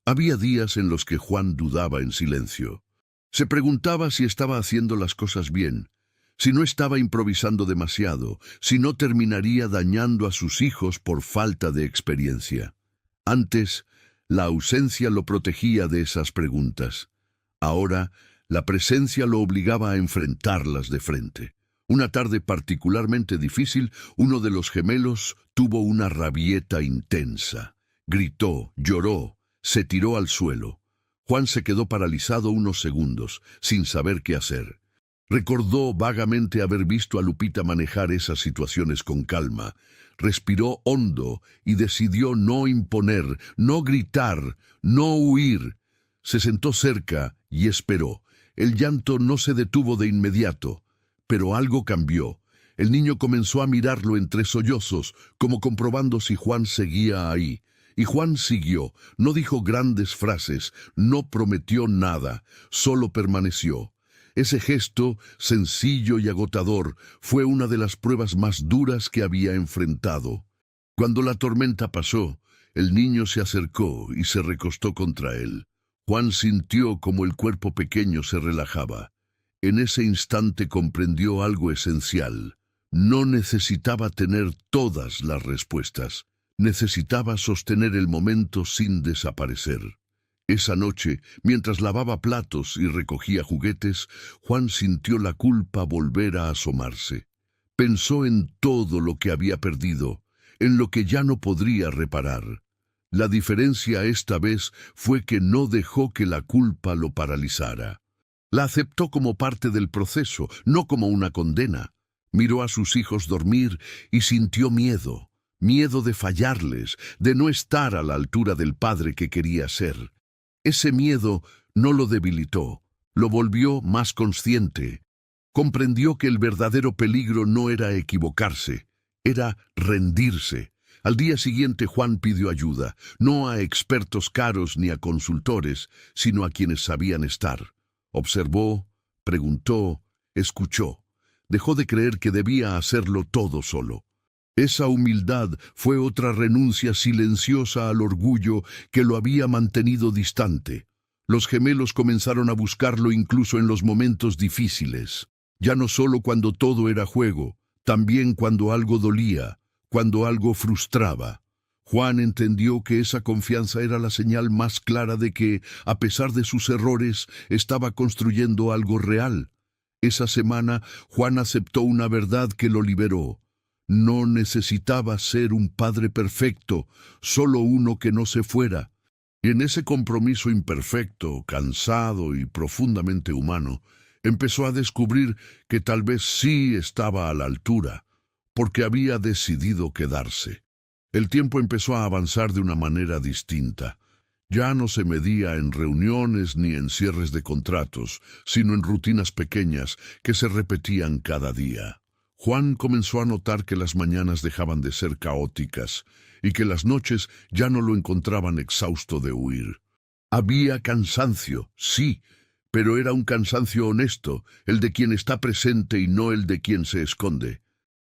Había días en los que Juan dudaba en silencio. Se preguntaba si estaba haciendo las cosas bien, si no estaba improvisando demasiado, si no terminaría dañando a sus hijos por falta de experiencia. Antes, la ausencia lo protegía de esas preguntas. Ahora, la presencia lo obligaba a enfrentarlas de frente. Una tarde particularmente difícil, uno de los gemelos tuvo una rabieta intensa. Gritó, lloró, se tiró al suelo. Juan se quedó paralizado unos segundos, sin saber qué hacer. Recordó vagamente haber visto a Lupita manejar esas situaciones con calma. Respiró hondo y decidió no imponer, no gritar, no huir. Se sentó cerca y esperó. El llanto no se detuvo de inmediato, pero algo cambió. El niño comenzó a mirarlo entre sollozos, como comprobando si Juan seguía ahí. Y Juan siguió, no dijo grandes frases, no prometió nada, solo permaneció. Ese gesto, sencillo y agotador, fue una de las pruebas más duras que había enfrentado. Cuando la tormenta pasó, el niño se acercó y se recostó contra él. Juan sintió como el cuerpo pequeño se relajaba. En ese instante comprendió algo esencial. No necesitaba tener todas las respuestas. Necesitaba sostener el momento sin desaparecer. Esa noche, mientras lavaba platos y recogía juguetes, Juan sintió la culpa volver a asomarse. Pensó en todo lo que había perdido, en lo que ya no podría reparar. La diferencia esta vez fue que no dejó que la culpa lo paralizara. La aceptó como parte del proceso, no como una condena. Miró a sus hijos dormir y sintió miedo. Miedo de fallarles, de no estar a la altura del padre que quería ser. Ese miedo no lo debilitó, lo volvió más consciente. Comprendió que el verdadero peligro no era equivocarse, era rendirse. Al día siguiente Juan pidió ayuda, no a expertos caros ni a consultores, sino a quienes sabían estar. Observó, preguntó, escuchó. Dejó de creer que debía hacerlo todo solo. Esa humildad fue otra renuncia silenciosa al orgullo que lo había mantenido distante. Los gemelos comenzaron a buscarlo incluso en los momentos difíciles. Ya no solo cuando todo era juego, también cuando algo dolía, cuando algo frustraba. Juan entendió que esa confianza era la señal más clara de que, a pesar de sus errores, estaba construyendo algo real. Esa semana, Juan aceptó una verdad que lo liberó. No necesitaba ser un padre perfecto, solo uno que no se fuera. Y en ese compromiso imperfecto, cansado y profundamente humano, empezó a descubrir que tal vez sí estaba a la altura, porque había decidido quedarse. El tiempo empezó a avanzar de una manera distinta. Ya no se medía en reuniones ni en cierres de contratos, sino en rutinas pequeñas que se repetían cada día. Juan comenzó a notar que las mañanas dejaban de ser caóticas y que las noches ya no lo encontraban exhausto de huir. Había cansancio, sí, pero era un cansancio honesto, el de quien está presente y no el de quien se esconde.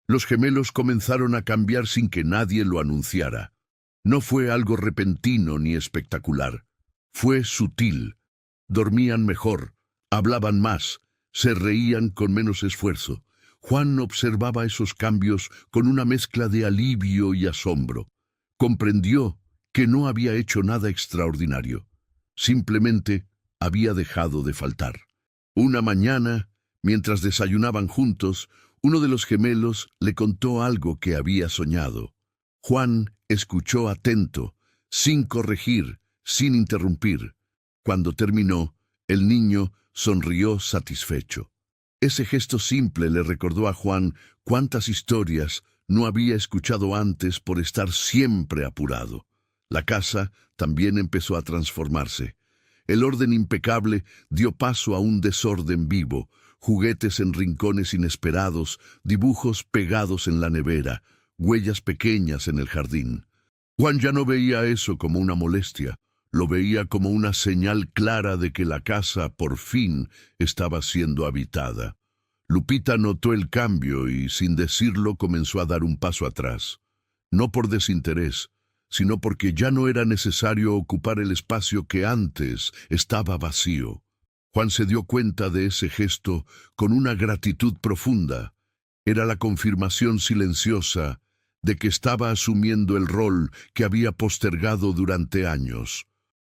Los gemelos comenzaron a cambiar sin que nadie lo anunciara. No fue algo repentino ni espectacular. Fue sutil. Dormían mejor, hablaban más, se reían con menos esfuerzo. Juan observaba esos cambios con una mezcla de alivio y asombro. Comprendió que no había hecho nada extraordinario. Simplemente había dejado de faltar. Una mañana, mientras desayunaban juntos, uno de los gemelos le contó algo que había soñado. Juan escuchó atento, sin corregir, sin interrumpir. Cuando terminó, el niño sonrió satisfecho. Ese gesto simple le recordó a Juan cuántas historias no había escuchado antes por estar siempre apurado. La casa también empezó a transformarse. El orden impecable dio paso a un desorden vivo, juguetes en rincones inesperados, dibujos pegados en la nevera, huellas pequeñas en el jardín. Juan ya no veía eso como una molestia, Lo veía como una señal clara de que la casa, por fin, estaba siendo habitada. Lupita notó el cambio y, sin decirlo, comenzó a dar un paso atrás. No por desinterés, sino porque ya no era necesario ocupar el espacio que antes estaba vacío. Juan se dio cuenta de ese gesto con una gratitud profunda. Era la confirmación silenciosa de que estaba asumiendo el rol que había postergado durante años.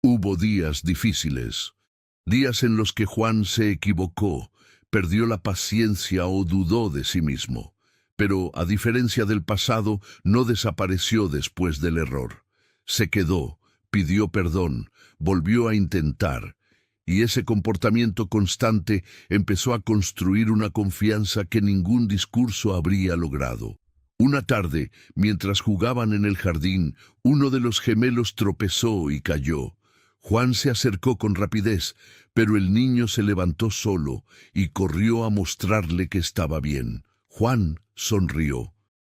Hubo días difíciles, días en los que Juan se equivocó, perdió la paciencia o dudó de sí mismo. Pero, a diferencia del pasado, no desapareció después del error. Se quedó, pidió perdón, volvió a intentar, y ese comportamiento constante empezó a construir una confianza que ningún discurso habría logrado. Una tarde, mientras jugaban en el jardín, uno de los gemelos tropezó y cayó. Juan se acercó con rapidez, pero el niño se levantó solo y corrió a mostrarle que estaba bien. Juan sonrió,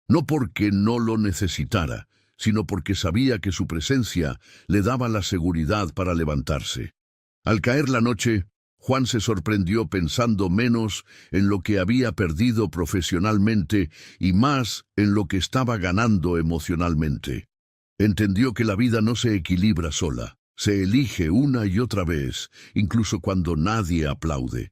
no porque no lo necesitara, sino porque sabía que su presencia le daba la seguridad para levantarse. Al caer la noche, Juan se sorprendió pensando menos en lo que había perdido profesionalmente y más en lo que estaba ganando emocionalmente. Entendió que la vida no se equilibra sola. Se elige una y otra vez, incluso cuando nadie aplaude.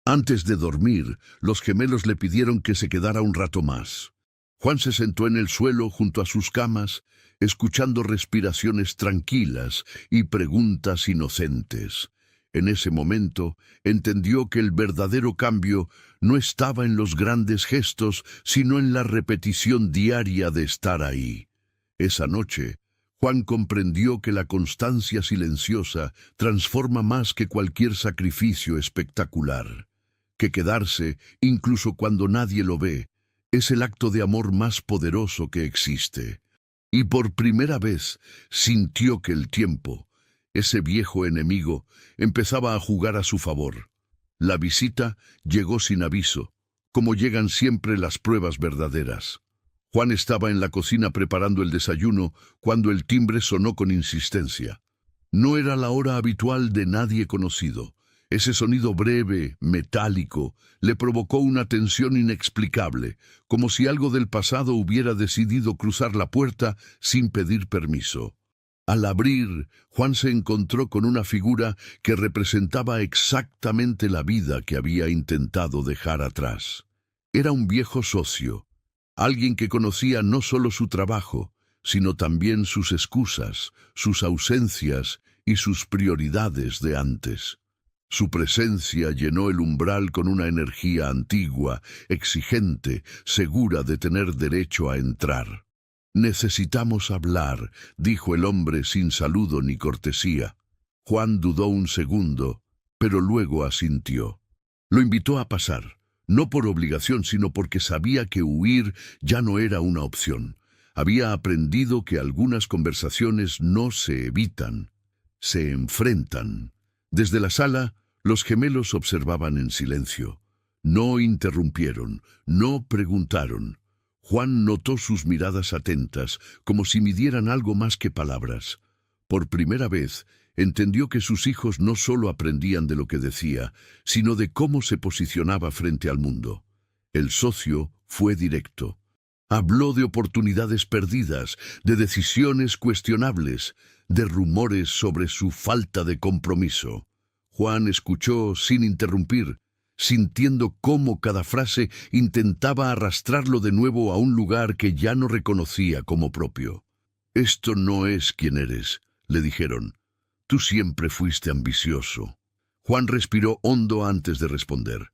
Antes de dormir, los gemelos le pidieron que se quedara un rato más. Juan se sentó en el suelo junto a sus camas, escuchando respiraciones tranquilas y preguntas inocentes. En ese momento, entendió que el verdadero cambio no estaba en los grandes gestos, sino en la repetición diaria de estar ahí. Esa noche, Juan comprendió que la constancia silenciosa transforma más que cualquier sacrificio espectacular, que quedarse, incluso cuando nadie lo ve, es el acto de amor más poderoso que existe. Y por primera vez sintió que el tiempo, ese viejo enemigo, empezaba a jugar a su favor. La visita llegó sin aviso, como llegan siempre las pruebas verdaderas. Juan estaba en la cocina preparando el desayuno cuando el timbre sonó con insistencia. No era la hora habitual de nadie conocido. Ese sonido breve, metálico, le provocó una tensión inexplicable, como si algo del pasado hubiera decidido cruzar la puerta sin pedir permiso. Al abrir, Juan se encontró con una figura que representaba exactamente la vida que había intentado dejar atrás. Era un viejo socio. Alguien que conocía no solo su trabajo, sino también sus excusas, sus ausencias y sus prioridades de antes. Su presencia llenó el umbral con una energía antigua, exigente, segura de tener derecho a entrar. «Necesitamos hablar», dijo el hombre sin saludo ni cortesía. Juan dudó un segundo, pero luego asintió. Lo invitó a pasar. No por obligación, sino porque sabía que huir ya no era una opción. Había aprendido que algunas conversaciones no se evitan, se enfrentan. Desde la sala, los gemelos observaban en silencio. No interrumpieron, no preguntaron. Juan notó sus miradas atentas, como si midieran algo más que palabras. Por primera vez, entendió que sus hijos no solo aprendían de lo que decía, sino de cómo se posicionaba frente al mundo. El socio fue directo. Habló de oportunidades perdidas, de decisiones cuestionables, de rumores sobre su falta de compromiso. Juan escuchó sin interrumpir, sintiendo cómo cada frase intentaba arrastrarlo de nuevo a un lugar que ya no reconocía como propio. «Esto no es quien eres», le dijeron. «Tú siempre fuiste ambicioso». Juan respiró hondo antes de responder.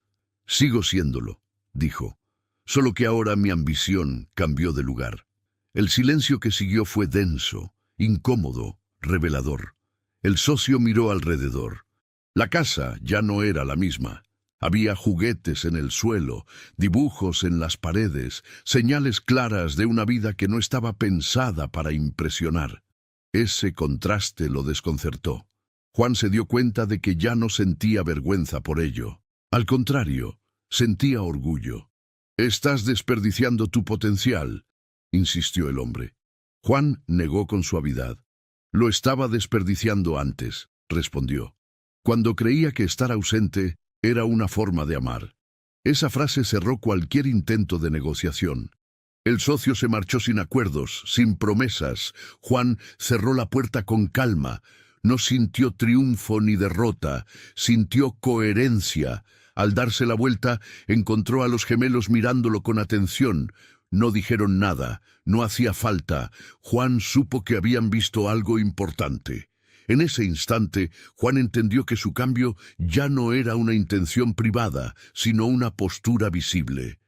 «Sigo siéndolo», dijo. «Solo que ahora mi ambición cambió de lugar». El silencio que siguió fue denso, incómodo, revelador. El socio miró alrededor. La casa ya no era la misma. Había juguetes en el suelo, dibujos en las paredes, señales claras de una vida que no estaba pensada para impresionar. Ese contraste lo desconcertó. Juan se dio cuenta de que ya no sentía vergüenza por ello. Al contrario, sentía orgullo. «Estás desperdiciando tu potencial», insistió el hombre. Juan negó con suavidad. Lo estaba desperdiciando antes, respondió. Cuando creía que estar ausente era una forma de amar. Esa frase cerró cualquier intento de negociación. El socio se marchó sin acuerdos, sin promesas. Juan cerró la puerta con calma. No sintió triunfo ni derrota, sintió coherencia. Al darse la vuelta, encontró a los gemelos mirándolo con atención. No dijeron nada, no hacía falta. Juan supo que habían visto algo importante. En ese instante, Juan entendió que su cambio ya no era una intención privada, sino una postura visible.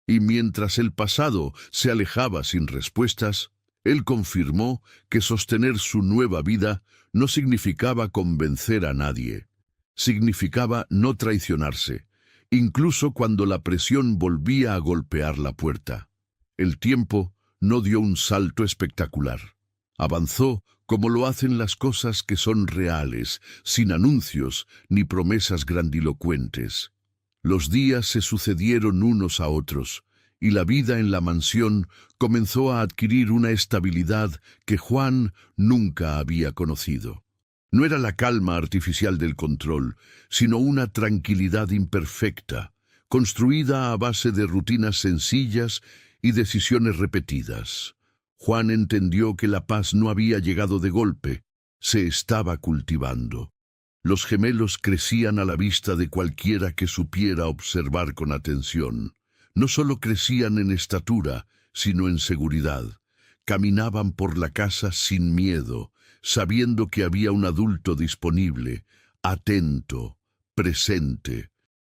Y mientras el pasado se alejaba sin respuestas, él confirmó que sostener su nueva vida no significaba convencer a nadie. Significaba no traicionarse, incluso cuando la presión volvía a golpear la puerta. El tiempo no dio un salto espectacular. Avanzó como lo hacen las cosas que son reales, sin anuncios ni promesas grandilocuentes. Los días se sucedieron unos a otros, y la vida en la mansión comenzó a adquirir una estabilidad que Juan nunca había conocido. No era la calma artificial del control, sino una tranquilidad imperfecta, construida a base de rutinas sencillas y decisiones repetidas. Juan entendió que la paz no había llegado de golpe, se estaba cultivando. Los gemelos crecían a la vista de cualquiera que supiera observar con atención. No solo crecían en estatura, sino en seguridad. Caminaban por la casa sin miedo, sabiendo que había un adulto disponible, atento, presente.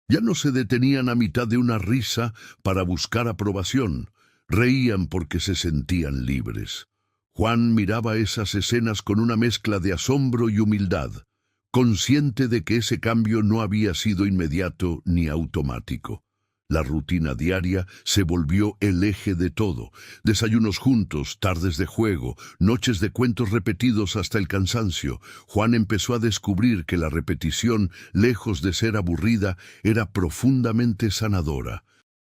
Ya no se detenían a mitad de una risa para buscar aprobación. Reían porque se sentían libres. Juan miraba esas escenas con una mezcla de asombro y humildad, consciente de que ese cambio no había sido inmediato ni automático. La rutina diaria se volvió el eje de todo. Desayunos juntos, tardes de juego, noches de cuentos repetidos hasta el cansancio. Juan empezó a descubrir que la repetición, lejos de ser aburrida, era profundamente sanadora.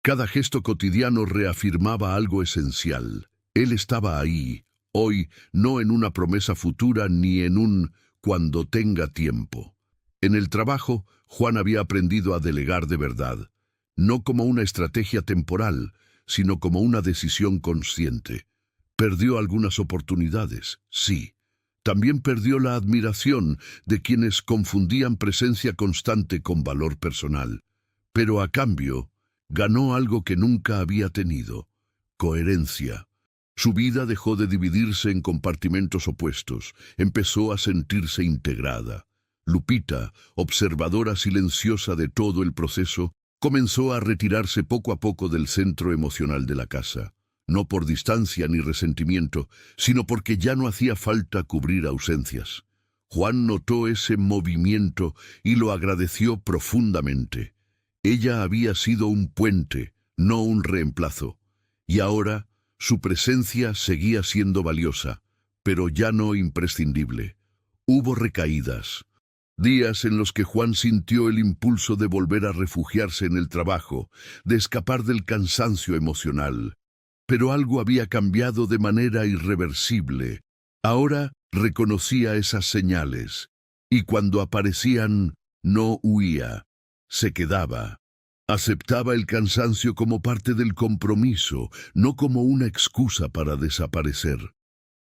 Cada gesto cotidiano reafirmaba algo esencial. Él estaba ahí, hoy, no en una promesa futura ni en un cuando tenga tiempo. En el trabajo, Juan había aprendido a delegar de verdad, no como una estrategia temporal, sino como una decisión consciente. Perdió algunas oportunidades, sí. También perdió la admiración de quienes confundían presencia constante con valor personal. Pero a cambio, ganó algo que nunca había tenido: coherencia. Su vida dejó de dividirse en compartimentos opuestos, empezó a sentirse integrada. Lupita, observadora silenciosa de todo el proceso, comenzó a retirarse poco a poco del centro emocional de la casa, no por distancia ni resentimiento, sino porque ya no hacía falta cubrir ausencias. Juan notó ese movimiento y lo agradeció profundamente. Ella había sido un puente, no un reemplazo, y ahora su presencia seguía siendo valiosa, pero ya no imprescindible. Hubo recaídas, días en los que Juan sintió el impulso de volver a refugiarse en el trabajo, de escapar del cansancio emocional. Pero algo había cambiado de manera irreversible. Ahora reconocía esas señales, y cuando aparecían, no huía. Se quedaba. Aceptaba el cansancio como parte del compromiso, no como una excusa para desaparecer.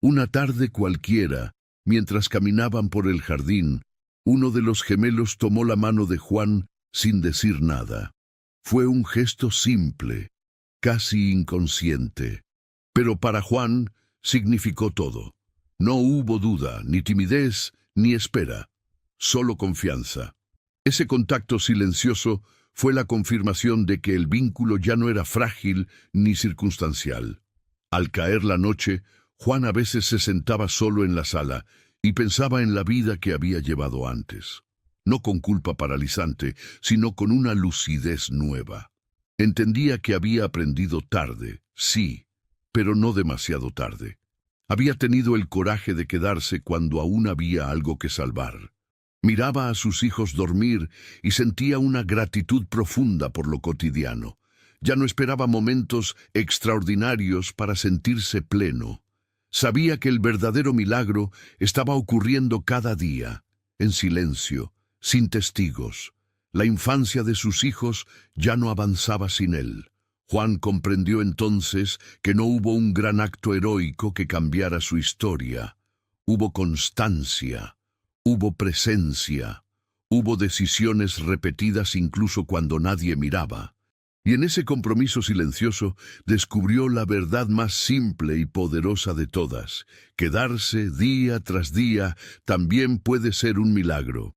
Una tarde cualquiera, mientras caminaban por el jardín, uno de los gemelos tomó la mano de Juan sin decir nada. Fue un gesto simple, casi inconsciente. Pero para Juan significó todo. No hubo duda, ni timidez, ni espera. Solo confianza. Ese contacto silencioso fue la confirmación de que el vínculo ya no era frágil ni circunstancial. Al caer la noche, Juan a veces se sentaba solo en la sala y pensaba en la vida que había llevado antes. No con culpa paralizante, sino con una lucidez nueva. Entendía que había aprendido tarde, sí, pero no demasiado tarde. Había tenido el coraje de quedarse cuando aún había algo que salvar. Miraba a sus hijos dormir y sentía una gratitud profunda por lo cotidiano. Ya no esperaba momentos extraordinarios para sentirse pleno. Sabía que el verdadero milagro estaba ocurriendo cada día, en silencio, sin testigos. La infancia de sus hijos ya no avanzaba sin él. Juan comprendió entonces que no hubo un gran acto heroico que cambiara su historia. Hubo constancia, hubo presencia, hubo decisiones repetidas incluso cuando nadie miraba. Y en ese compromiso silencioso descubrió la verdad más simple y poderosa de todas. Quedarse día tras día también puede ser un milagro.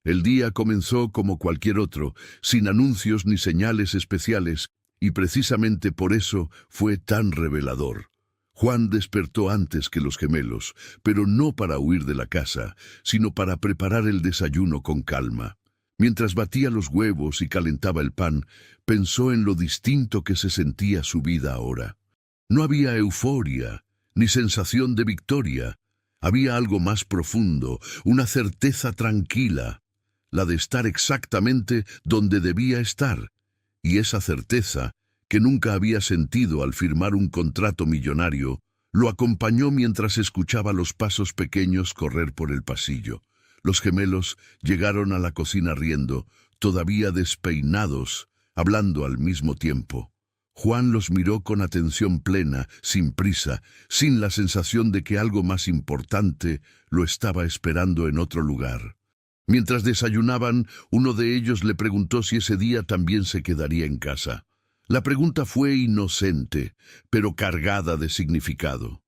El día comenzó como cualquier otro, sin anuncios ni señales especiales, y precisamente por eso fue tan revelador. Juan despertó antes que los gemelos, pero no para huir de la casa, sino para preparar el desayuno con calma. Mientras batía los huevos y calentaba el pan, pensó en lo distinto que se sentía su vida ahora. No había euforia, ni sensación de victoria. Había algo más profundo, una certeza tranquila, la de estar exactamente donde debía estar. Y esa certeza, que nunca había sentido al firmar un contrato millonario, lo acompañó mientras escuchaba los pasos pequeños correr por el pasillo. Los gemelos llegaron a la cocina riendo, todavía despeinados, hablando al mismo tiempo. Juan los miró con atención plena, sin prisa, sin la sensación de que algo más importante lo estaba esperando en otro lugar. Mientras desayunaban, uno de ellos le preguntó si ese día también se quedaría en casa. La pregunta fue inocente, pero cargada de significado.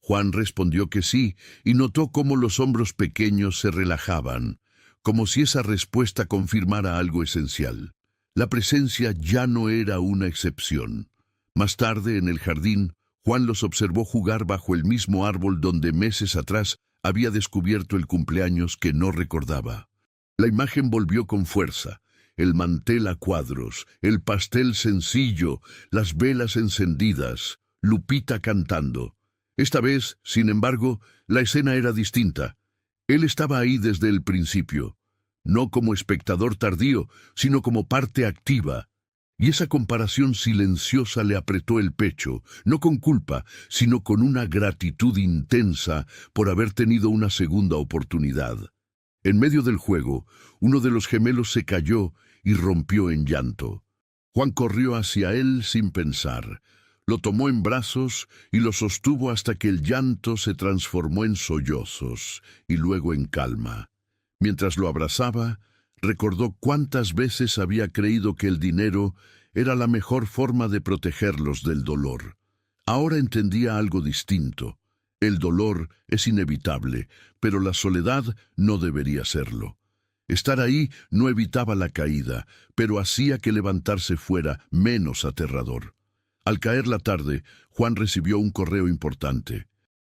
Juan respondió que sí, y notó cómo los hombros pequeños se relajaban, como si esa respuesta confirmara algo esencial. La presencia ya no era una excepción. Más tarde, en el jardín, Juan los observó jugar bajo el mismo árbol donde meses atrás había descubierto el cumpleaños que no recordaba. La imagen volvió con fuerza. El mantel a cuadros, el pastel sencillo, las velas encendidas, Lupita cantando. Esta vez, sin embargo, la escena era distinta. Él estaba ahí desde el principio, no como espectador tardío, sino como parte activa. Y esa comparación silenciosa le apretó el pecho, no con culpa, sino con una gratitud intensa por haber tenido una segunda oportunidad. En medio del juego, uno de los gemelos se cayó y rompió en llanto. Juan corrió hacia él sin pensar. Lo tomó en brazos y lo sostuvo hasta que el llanto se transformó en sollozos y luego en calma. Mientras lo abrazaba, recordó cuántas veces había creído que el dinero era la mejor forma de protegerlos del dolor. Ahora entendía algo distinto. El dolor es inevitable, pero la soledad no debería serlo. Estar ahí no evitaba la caída, pero hacía que levantarse fuera menos aterrador. Al caer la tarde, Juan recibió un correo importante.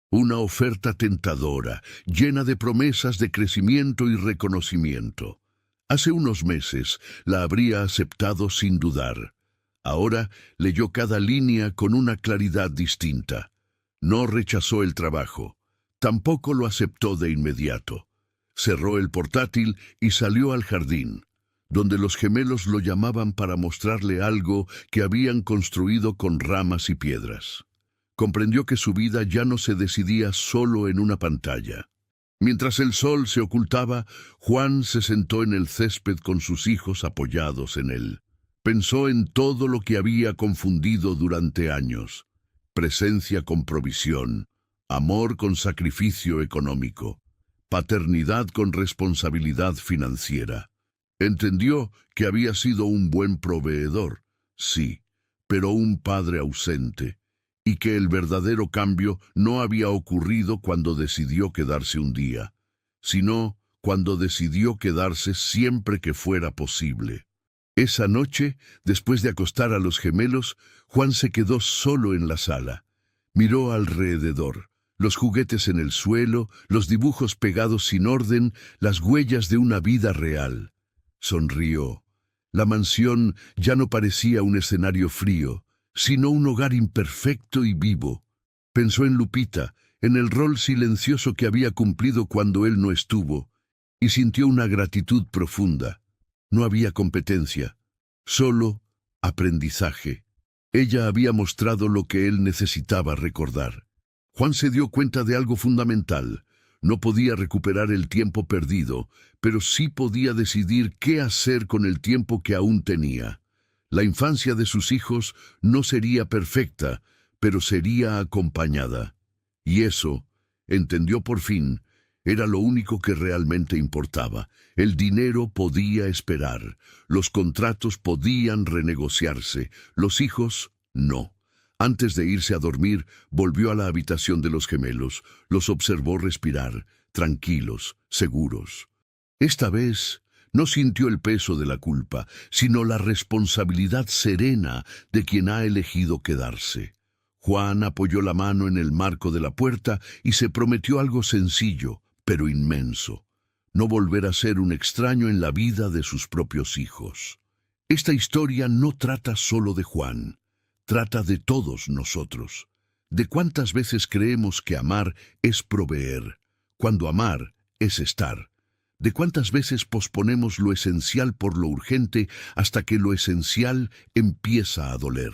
Una oferta tentadora, llena de promesas de crecimiento y reconocimiento. Hace unos meses la habría aceptado sin dudar. Ahora leyó cada línea con una claridad distinta. No rechazó el trabajo. Tampoco lo aceptó de inmediato. Cerró el portátil y salió al jardín, donde los gemelos lo llamaban para mostrarle algo que habían construido con ramas y piedras. Comprendió que su vida ya no se decidía solo en una pantalla. Mientras el sol se ocultaba, Juan se sentó en el césped con sus hijos apoyados en él. Pensó en todo lo que había confundido durante años. Presencia con provisión, amor con sacrificio económico, paternidad con responsabilidad financiera. Entendió que había sido un buen proveedor, sí, pero un padre ausente, y que el verdadero cambio no había ocurrido cuando decidió quedarse un día, sino cuando decidió quedarse siempre que fuera posible. Esa noche, después de acostar a los gemelos, Juan se quedó solo en la sala. Miró alrededor, los juguetes en el suelo, los dibujos pegados sin orden, las huellas de una vida real. Sonrió. La mansión ya no parecía un escenario frío, sino un hogar imperfecto y vivo. Pensó en Lupita, en el rol silencioso que había cumplido cuando él no estuvo, y sintió una gratitud profunda. No había competencia, solo aprendizaje. Ella había mostrado lo que él necesitaba recordar. Juan se dio cuenta de algo fundamental. No podía recuperar el tiempo perdido, pero sí podía decidir qué hacer con el tiempo que aún tenía. La infancia de sus hijos no sería perfecta, pero sería acompañada. Y eso, entendió por fin, era lo único que realmente importaba. El dinero podía esperar, los contratos podían renegociarse, los hijos no. Antes de irse a dormir, volvió a la habitación de los gemelos, los observó respirar, tranquilos, seguros. Esta vez no sintió el peso de la culpa, sino la responsabilidad serena de quien ha elegido quedarse. Juan apoyó la mano en el marco de la puerta y se prometió algo sencillo, pero inmenso: no volver a ser un extraño en la vida de sus propios hijos. Esta historia no trata solo de Juan. Trata de todos nosotros, de cuántas veces creemos que amar es proveer, cuando amar es estar, de cuántas veces posponemos lo esencial por lo urgente hasta que lo esencial empieza a doler.